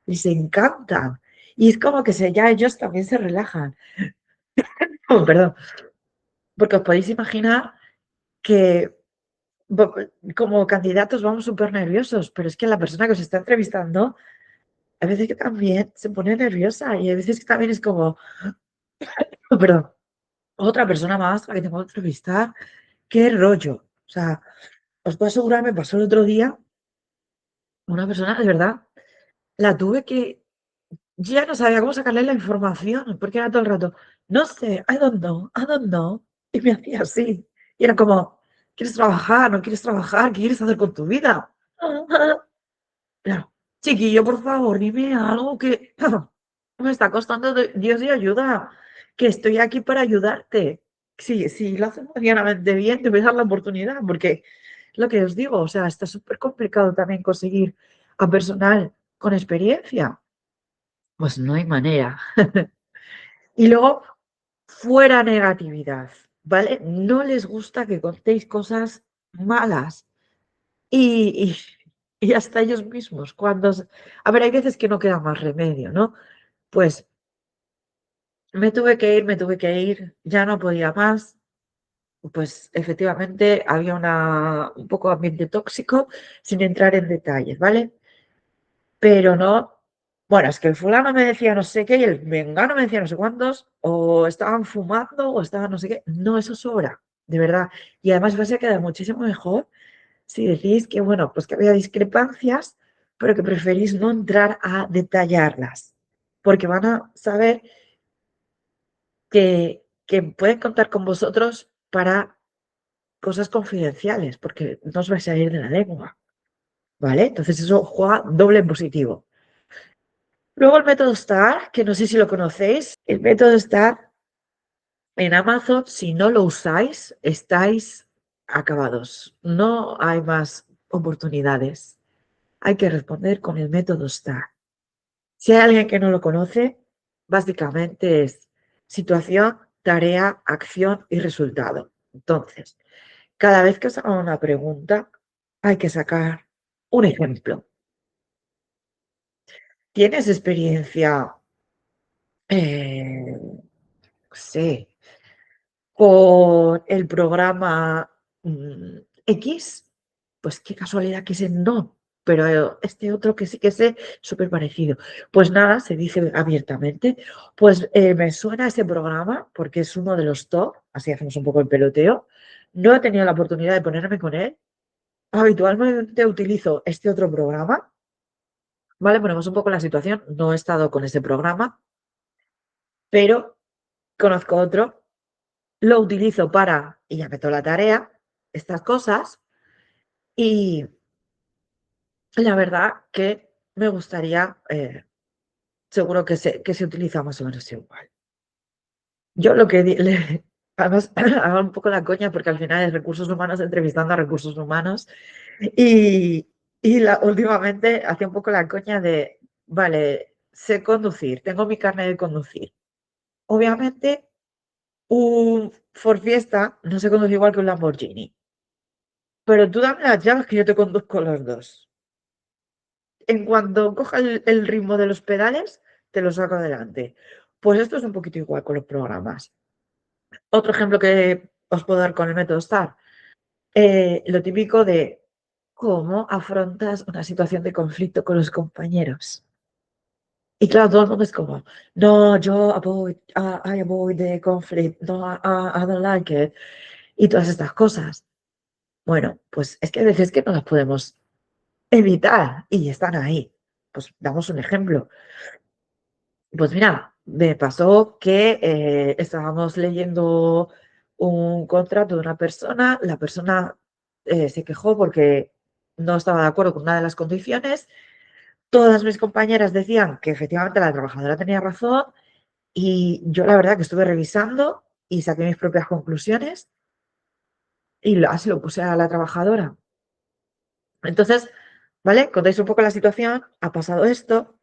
les encantan. Y es como que ya ellos también se relajan. Oh, perdón, porque os podéis imaginar que como candidatos vamos súper nerviosos, pero es que la persona que os está entrevistando, a veces que también se pone nerviosa y a veces que también es como, oh, perdón, otra persona más a la que tengo que entrevistar, qué rollo. O sea, os puedo asegurar, me pasó el otro día, una persona, de verdad, la tuve que, yo ya no sabía cómo sacarle la información, porque era todo el rato, no sé, I don't know, y me hacía así. Y era como, ¿quieres trabajar? ¿No quieres trabajar? ¿Qué quieres hacer con tu vida? Claro, chiquillo, por favor, dime algo que me está costando Dios y ayuda, que estoy aquí para ayudarte. Sí, sí, lo haces medianamente bien, te voy a dar la oportunidad, porque lo que os digo, o sea, está súper complicado también conseguir a personal con experiencia. Pues no hay manera. Y luego, fuera negatividad, ¿vale? No les gusta que contéis cosas malas. Y, y hasta ellos mismos, a ver, hay veces que no queda más remedio, ¿no? Pues me tuve que ir, ya no podía más. Pues efectivamente había un poco de ambiente tóxico, sin entrar en detalles, ¿vale? Pero no, bueno, es que el fulano me decía no sé qué y el vengano me decía no sé cuántos, o estaban fumando o estaban no sé qué. No, eso sobra, de verdad. Y además vais a quedar muchísimo mejor si decís que, bueno, pues que había discrepancias, pero que preferís no entrar a detallarlas, porque van a saber que pueden contar con vosotros para cosas confidenciales, porque no os vais a ir de la lengua, ¿vale? Entonces eso juega doble en positivo. Luego el método STAR, que no sé si lo conocéis, el método STAR en Amazon, si no lo usáis, estáis acabados. No hay más oportunidades. Hay que responder con el método STAR. Si hay alguien que no lo conoce, básicamente es situación, tarea, acción y resultado. Entonces, cada vez que os hagan una pregunta, hay que sacar un ejemplo. ¿Tienes experiencia, no sé, con el programa X? Pues qué casualidad que ese no, pero este otro que sí que sé, súper parecido. Pues nada, se dice abiertamente, pues me suena ese programa porque es uno de los top, así hacemos un poco el peloteo. No he tenido la oportunidad de ponerme con él. Habitualmente utilizo este otro programa, ¿vale? Ponemos un poco la situación. No he estado con ese programa, pero conozco otro, lo utilizo para, y ya meto la tarea, estas cosas, y la verdad que me gustaría, seguro que se utiliza más o menos igual. Yo lo que además hago un poco la coña porque al final es recursos humanos entrevistando a recursos humanos y, últimamente hacía un poco la coña de, vale, sé conducir, tengo mi carnet de conducir. Obviamente, un Ford Fiesta no se conduce igual que un Lamborghini, pero tú dame las llaves que yo te conduzco los dos. En cuanto coja el ritmo de los pedales, te lo saco adelante. Pues esto es un poquito igual con los programas. Otro ejemplo que os puedo dar con el método STAR, lo típico de cómo afrontas una situación de conflicto con los compañeros. Y claro, todo el mundo es como, no, I avoid the conflict, no, I don't like it, y todas estas cosas. Bueno, pues es que hay veces que no las podemos evitar y están ahí. Pues damos un ejemplo. Pues mira, me pasó que estábamos leyendo un contrato de una persona, la persona se quejó porque no estaba de acuerdo con una de las condiciones, todas mis compañeras decían que efectivamente la trabajadora tenía razón y yo la verdad que estuve revisando y saqué mis propias conclusiones y así lo puse a la trabajadora. Entonces, ¿vale? Contáis un poco la situación, ha pasado esto,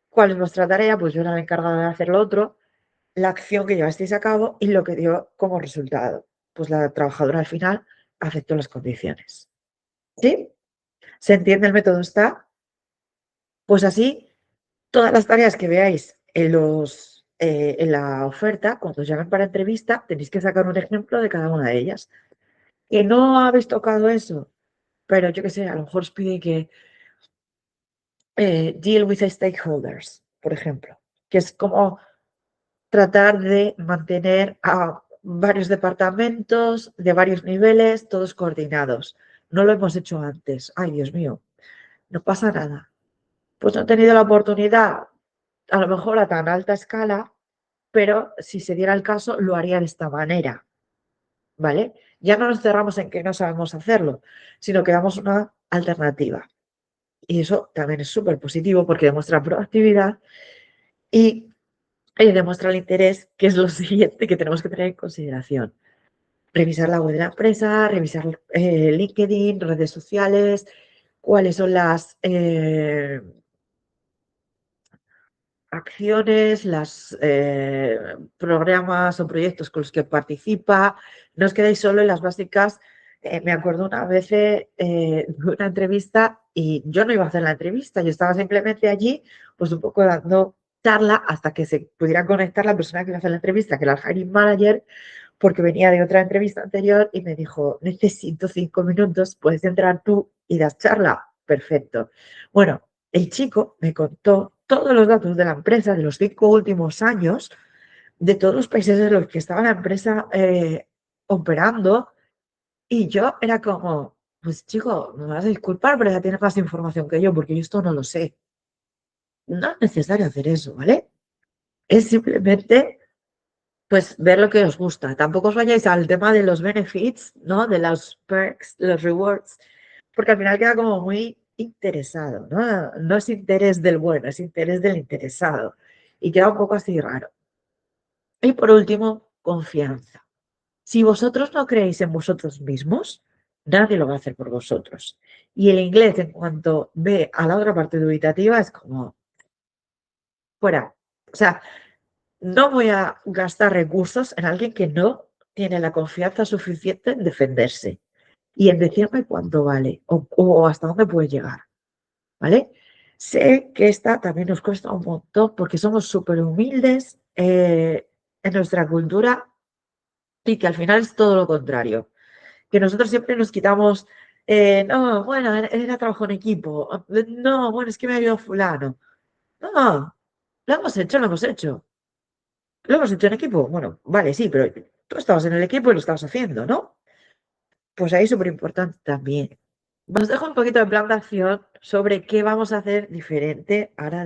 ¿cuál es vuestra tarea? Pues yo era la encargada de hacer lo otro. la acción que llevasteis a cabo y lo que dio como resultado. Pues la trabajadora al final aceptó las condiciones. ¿Sí? ¿Se entiende el método STAR? Pues así, todas las tareas que veáis en la oferta, cuando os llamen para entrevista, tenéis que sacar un ejemplo de cada una de ellas. Que no habéis tocado eso, pero yo qué sé, a lo mejor os pide que deal with the stakeholders, por ejemplo, que es como tratar de mantener a varios departamentos de varios niveles, todos coordinados. No lo hemos hecho antes. Ay, Dios mío, no pasa nada. Pues no he tenido la oportunidad, a lo mejor a tan alta escala, pero si se diera el caso, lo haría de esta manera, ¿vale? Ya no nos cerramos en que no sabemos hacerlo, sino que damos una alternativa. Y eso también es súper positivo porque demuestra proactividad y demuestra el interés, que es lo siguiente que tenemos que tener en consideración. Revisar la web de la empresa, revisar LinkedIn, redes sociales, cuáles son las acciones, los programas o proyectos con los que participa. No os quedéis solo en las básicas. Me acuerdo una vez de una entrevista y yo no iba a hacer la entrevista, yo estaba simplemente allí, pues un poco dando charla hasta que se pudiera conectar la persona que iba a hacer la entrevista, que era el hiring manager, porque venía de otra entrevista anterior y me dijo, necesito 5 minutos, puedes entrar tú y das charla. Perfecto. Bueno, el chico me contó todos los datos de la empresa de los 5 últimos años, de todos los países en los que estaba la empresa operando, y yo era como, pues chico, me vas a disculpar, pero ya tienes más información que yo, porque yo esto no lo sé. No es necesario hacer eso, ¿vale? Es simplemente, pues, ver lo que os gusta. Tampoco os vayáis al tema de los benefits, ¿no? De los perks, los rewards, porque al final queda como muy interesado, ¿no? No es interés del bueno, es interés del interesado. Y queda un poco así raro. Y por último, confianza. Si vosotros no creéis en vosotros mismos, nadie lo va a hacer por vosotros. Y el inglés, en cuanto ve a la otra parte dubitativa, es como fuera. O sea, no voy a gastar recursos en alguien que no tiene la confianza suficiente en defenderse y en decirme cuánto vale o hasta dónde puede llegar. ¿Vale? Sé que esta también nos cuesta un montón porque somos súper humildes en nuestra cultura y que al final es todo lo contrario. Que nosotros siempre nos quitamos, no, bueno, era trabajo en equipo, no, bueno, es que me ha ayudado fulano. No, lo hemos hecho, lo hemos hecho. Lo hemos hecho en equipo. Bueno, vale, sí, pero tú estabas en el equipo y lo estabas haciendo, ¿no? Pues ahí es súper importante también. Os dejo un poquito de plan de acción sobre qué vamos a hacer diferente ahora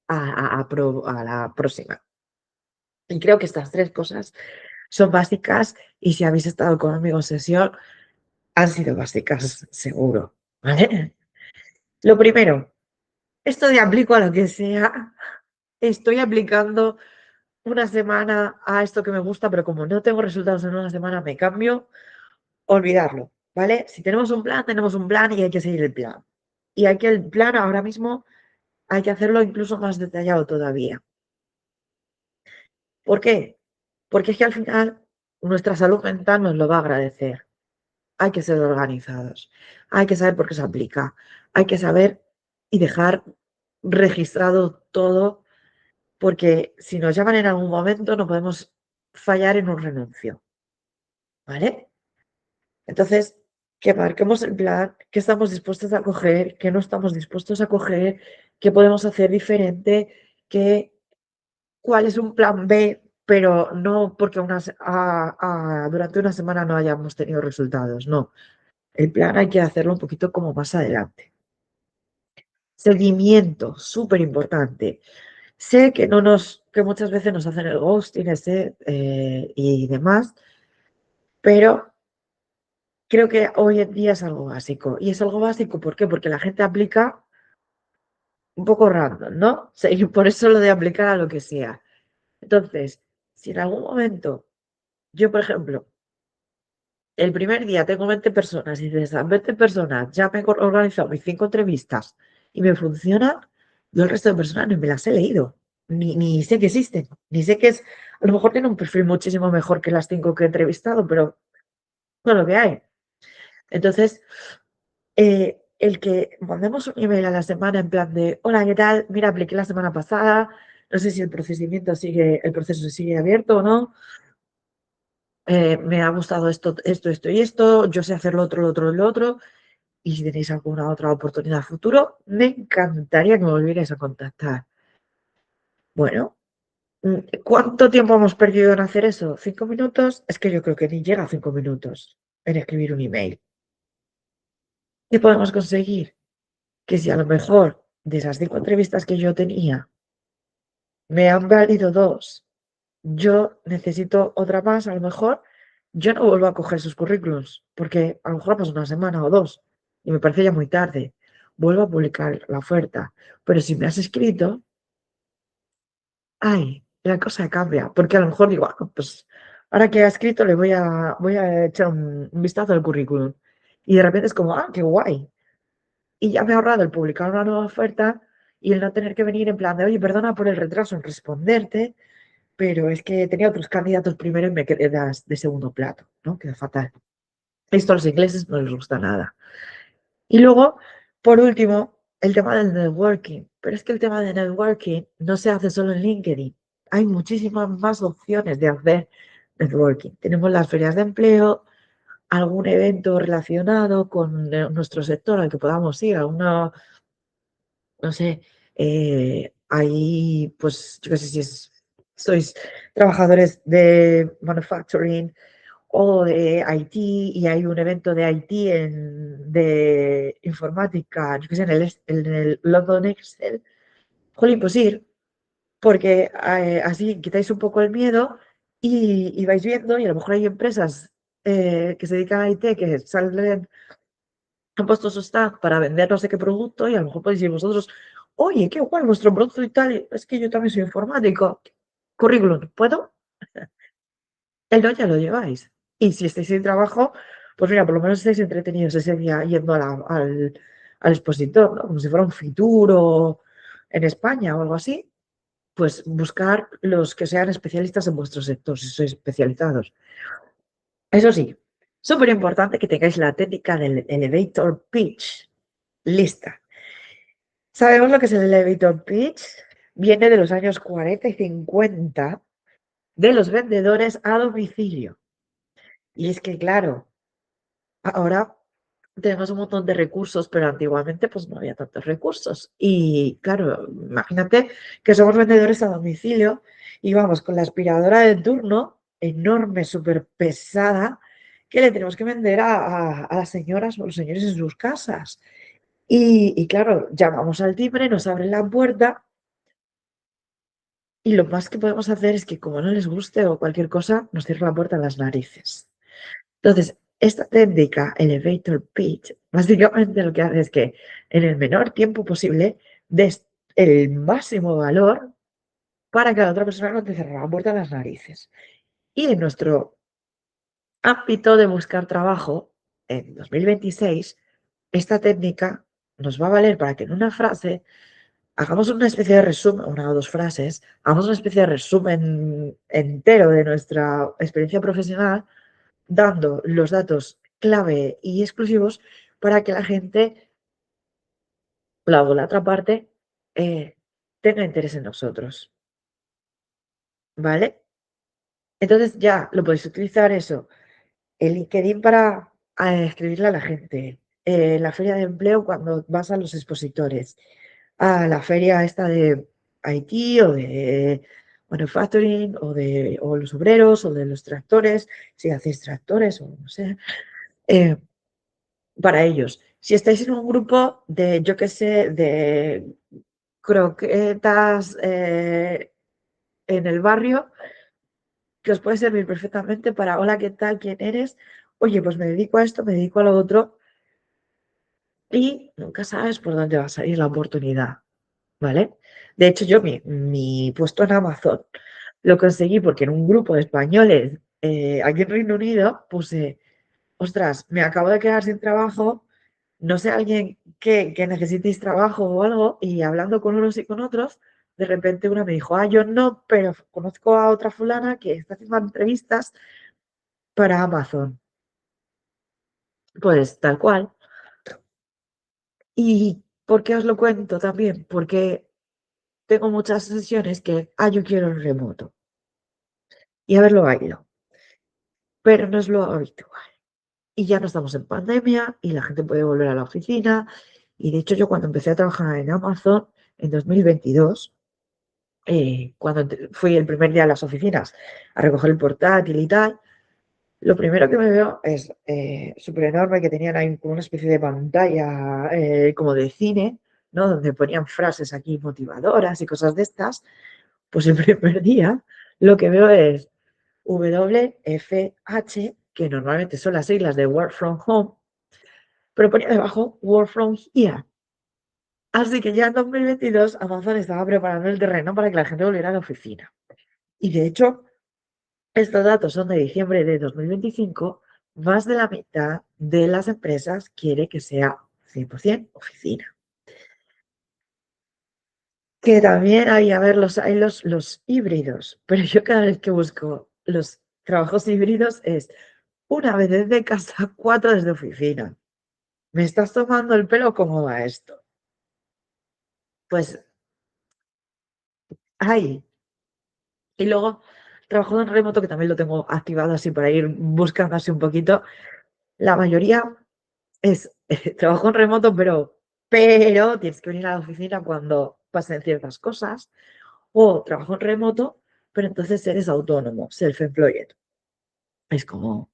a la próxima. Y creo que estas 3 cosas son básicas y si habéis estado conmigo en sesión, han sido básicas, seguro. ¿Vale? Lo primero, esto de aplico a lo que sea, estoy aplicando una semana a esto que me gusta, pero como no tengo resultados en una semana, me cambio, olvidarlo, ¿vale? Si tenemos un plan y hay que seguir el plan. Y hay que el plan ahora mismo hay que hacerlo incluso más detallado todavía. ¿Por qué? Porque es que al final nuestra salud mental nos lo va a agradecer. Hay que ser organizados, hay que saber por qué se aplica, hay que saber y dejar registrado todo, porque si nos llaman en algún momento no podemos fallar en un renuncio, ¿vale? Entonces, que marquemos el plan, qué estamos dispuestos a coger, qué no estamos dispuestos a coger, qué podemos hacer diferente, cuál es un plan B, pero no porque durante una semana no hayamos tenido resultados, no. El plan hay que hacerlo un poquito como más adelante. Seguimiento, súper importante. Sé que muchas veces nos hacen el ghosting y demás, pero creo que hoy en día es algo básico. Y es algo básico, ¿por qué? Porque la gente aplica un poco random, ¿no? Y por eso lo de aplicar a lo que sea. Entonces, si en algún momento yo, por ejemplo, el primer día tengo 20 personas y de esas 20 personas ya me he organizado mis 5 entrevistas y me funciona, yo el resto de personas no me las he leído, ni sé que existen, ni sé que es A lo mejor tiene un perfil muchísimo mejor que las 5 que he entrevistado, pero no lo que hay. Entonces, el que mandemos un email a la semana en plan de, hola, ¿qué tal? Mira, apliqué la semana pasada, no sé si el proceso sigue abierto o no. Me ha gustado esto y esto, yo sé hacer lo otro, lo otro. Y si tenéis alguna otra oportunidad a futuro, me encantaría que me volvierais a contactar. Bueno, ¿cuánto tiempo hemos perdido en hacer eso? ¿5 minutos? Es que yo creo que ni llega a 5 minutos en escribir un email. ¿Qué podemos conseguir? Que si a lo mejor de esas 5 entrevistas que yo tenía, me han valido dos, yo necesito otra más, a lo mejor yo no vuelvo a coger sus currículums, porque a lo mejor pasa una semana o dos y me parece ya muy tarde. Vuelvo a publicar la oferta. Pero si me has escrito, ay, la cosa cambia, porque a lo mejor digo, pues ahora que ha escrito le voy a echar un vistazo al currículum. Y de repente es como, qué guay. Y ya me he ahorrado el publicar una nueva oferta y el no tener que venir en plan de, oye, perdona por el retraso en responderte, pero es que tenía otros candidatos primero y me quedas de segundo plato, ¿no? Queda fatal. Esto a los ingleses no les gusta nada. Y luego, por último, el tema del networking. Pero es que el tema del networking no se hace solo en LinkedIn. Hay muchísimas más opciones de hacer networking. Tenemos las ferias de empleo, algún evento relacionado con nuestro sector al que podamos ir, alguna, no sé, ahí, pues, yo qué sé si sois trabajadores de manufacturing o de IT y hay un evento de IT de informática, yo qué sé, en el London Excel, jolín, pues ir, porque así quitáis un poco el miedo y vais viendo y a lo mejor hay empresas que se dedican a IT que salen, han puesto su stand para vender no sé qué producto y a lo mejor podéis ir vosotros, oye, qué guay vuestro producto y tal, es que yo también soy informático, currículum, ¿puedo? El no ya lo lleváis. Y si estáis sin trabajo, pues mira, por lo menos estáis entretenidos ese día yendo al expositor, ¿no? Como si fuera un Futuro en España o algo así, pues buscar los que sean especialistas en vuestro sector, si sois especializados. Eso sí, súper importante que tengáis la técnica del elevator pitch lista. ¿Sabemos lo que es el elevator pitch? Viene de los años 40 y 50 de los vendedores a domicilio. Y es que, claro, ahora tenemos un montón de recursos, pero antiguamente pues no había tantos recursos. Y claro, imagínate que somos vendedores a domicilio y vamos con la aspiradora de turno, enorme, súper pesada, que le tenemos que vender a las señoras o los señores en sus casas. Y claro, llamamos al timbre, nos abren la puerta y lo más que podemos hacer es que como no les guste o cualquier cosa, nos cierran la puerta en las narices. Entonces, esta técnica, elevator pitch, básicamente lo que hace es que en el menor tiempo posible des el máximo valor para que la otra persona no te cierre la puerta en las narices. Y en nuestro ámbito de buscar trabajo, en 2026, esta técnica nos va a valer para que en una frase hagamos una especie de resumen, una o dos frases, hagamos una especie de resumen entero de nuestra experiencia profesional dando los datos clave y exclusivos para que la gente, la otra parte, eh, tenga interés en nosotros, ¿vale? Entonces ya lo podéis utilizar eso, el LinkedIn para escribirle a la gente, la feria de empleo cuando vas a los expositores, a la feria esta de IT o de manufacturing o los obreros o de los tractores, si hacéis tractores o no sé. eh, para ellos. Si estáis en un grupo de, yo qué sé, de croquetas en el barrio, que os puede servir perfectamente para, hola, ¿qué tal? ¿Quién eres? Oye, pues me dedico a esto, me dedico a lo otro y nunca sabes por dónde va a salir la oportunidad, ¿vale? De hecho, yo mi puesto en Amazon lo conseguí porque en un grupo de españoles aquí en Reino Unido puse, ostras, me acabo de quedar sin trabajo, no sé, alguien que necesitéis trabajo o algo, y hablando con unos y con otros, de repente una me dijo, yo no, pero conozco a otra fulana que está haciendo entrevistas para Amazon. Pues tal cual. ¿Y por qué os lo cuento también? Porque tengo muchas sesiones que, yo quiero el remoto. Y haberlo bailo. Pero no es lo habitual. Y ya no estamos en pandemia y la gente puede volver a la oficina. Y de hecho yo cuando empecé a trabajar en Amazon en 2022, cuando fui el primer día a las oficinas a recoger el portátil y tal, lo primero que me veo es súper enorme, que tenían ahí como una especie de pantalla como de cine, ¿no? Donde ponían frases aquí motivadoras y cosas de estas. Pues el primer día lo que veo es WFH, que normalmente son las siglas de Work From Home, pero ponía debajo Work From Here. Así que ya en 2022 Amazon estaba preparando el terreno para que la gente volviera a la oficina. Y de hecho, estos datos son de diciembre de 2025. Más de la mitad de las empresas quiere que sea 100% oficina. Que también hay, a ver, hay los híbridos, pero yo cada vez que busco los trabajos híbridos es una vez desde casa, 4 desde oficina. ¿Me estás tomando el pelo? ¿Cómo va esto? Pues hay. Y luego, trabajo en remoto, que también lo tengo activado así para ir buscando así un poquito. La mayoría es trabajo en remoto, pero tienes que venir a la oficina cuando pasen ciertas cosas. O trabajo en remoto, pero entonces eres autónomo, self-employed. Es como,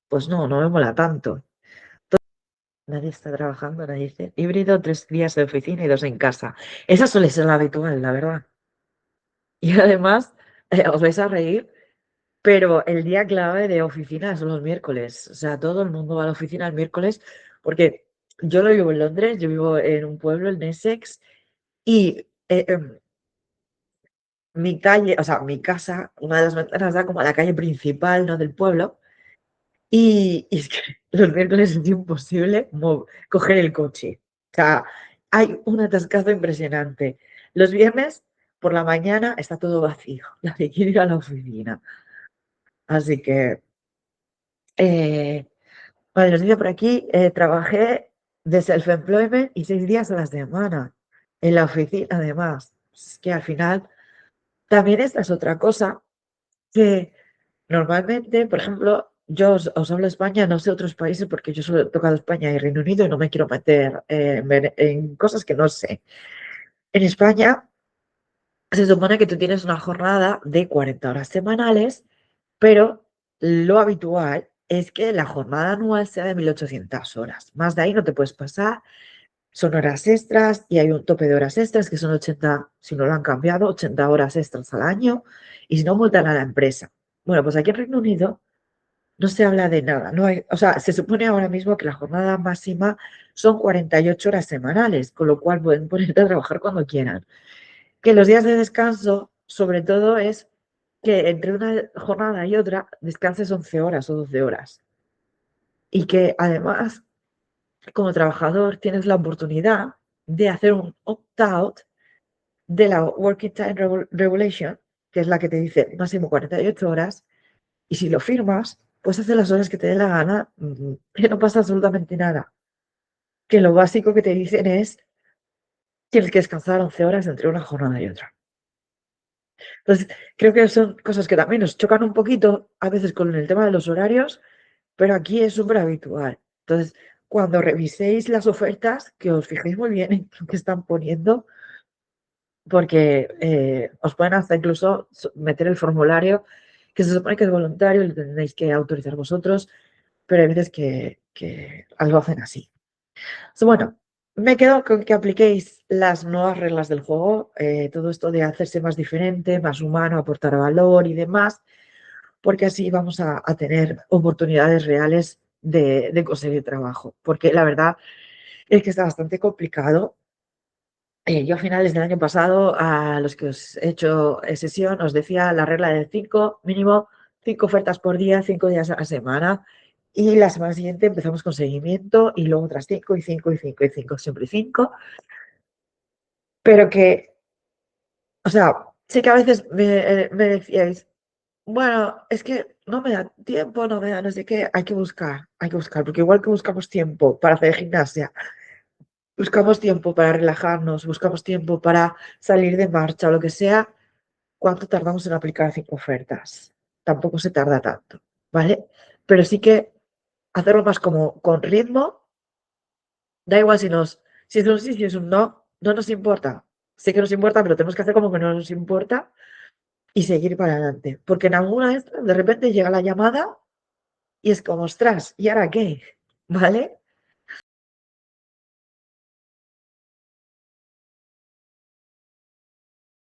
pues no me mola tanto. Nadie está trabajando, nadie dice híbrido, 3 días de oficina y 2 en casa. Esa suele ser la habitual, la verdad. Y además, os vais a reír, pero el día clave de oficina son los miércoles. O sea, todo el mundo va a la oficina el miércoles porque yo no vivo en Londres, yo vivo en un pueblo, en Essex, y mi calle, o sea, mi casa, una de las ventanas da como a la calle principal, ¿no? Del pueblo. Y es que los miércoles es imposible coger el coche. O sea, hay un atascazo impresionante. Los viernes por la mañana está todo vacío. Nadie quiere ir a la oficina. Así que, vale, nos dice por aquí, trabajé de self-employment y 6 días a la semana en la oficina, además. Es que al final, también esta es otra cosa que normalmente, por ejemplo, yo os hablo de España, no sé otros países porque yo solo he tocado España y Reino Unido y no me quiero meter en cosas que no sé. En España se supone que tú tienes una jornada de 40 horas semanales, pero lo habitual es que la jornada anual sea de 1.800 horas. Más de ahí no te puedes pasar. Son horas extras y hay un tope de horas extras que son 80, si no lo han cambiado, 80 horas extras al año y si no multan a la empresa. Bueno, pues aquí en Reino Unido no se habla de nada. No hay, o sea, se supone ahora mismo que la jornada máxima son 48 horas semanales, con lo cual pueden ponerte a trabajar cuando quieran. Que los días de descanso, sobre todo, es que entre una jornada y otra descanses 11 horas o 12 horas. Y que además, como trabajador, tienes la oportunidad de hacer un opt-out de la Working Time Regulation, que es la que te dice máximo 48 horas, y si lo firmas, pues hacer las horas que te dé la gana, que no pasa absolutamente nada. Que lo básico que te dicen es, tienes que descansar 11 horas entre una jornada y otra. Entonces, creo que son cosas que también nos chocan un poquito a veces con el tema de los horarios, pero aquí es súper habitual. Entonces, cuando reviséis las ofertas, que os fijéis muy bien en lo que están poniendo, porque os pueden hasta incluso meter el formulario, que se supone que es voluntario y lo tendréis que autorizar vosotros, pero hay veces que algo hacen así. Bueno, me quedo con que apliquéis las nuevas reglas del juego, todo esto de hacerse más diferente, más humano, aportar valor y demás, porque así vamos a tener oportunidades reales de conseguir trabajo, porque la verdad es que está bastante complicado. Yo a finales del año pasado, a los que os he hecho sesión, os decía la regla del 5, mínimo 5 ofertas por día, 5 días a la semana. Y la semana siguiente empezamos con seguimiento y luego otras 5 y 5 y 5 y 5, siempre 5. Pero que O sea, sé que a veces me decíais, bueno, es que no me da tiempo, no me da no sé qué, hay que buscar, porque igual que buscamos tiempo para hacer gimnasia, buscamos tiempo para relajarnos, buscamos tiempo para salir de marcha o lo que sea, ¿cuánto tardamos en aplicar 5 ofertas? Tampoco se tarda tanto, ¿vale? Pero sí que hacerlo más como con ritmo, da igual si es un sí, si es un no, no nos importa. Sé que nos importa, pero tenemos que hacer como que no nos importa y seguir para adelante. Porque en alguna de estas, de repente llega la llamada y es como, ostras, ¿y ahora qué? ¿Vale?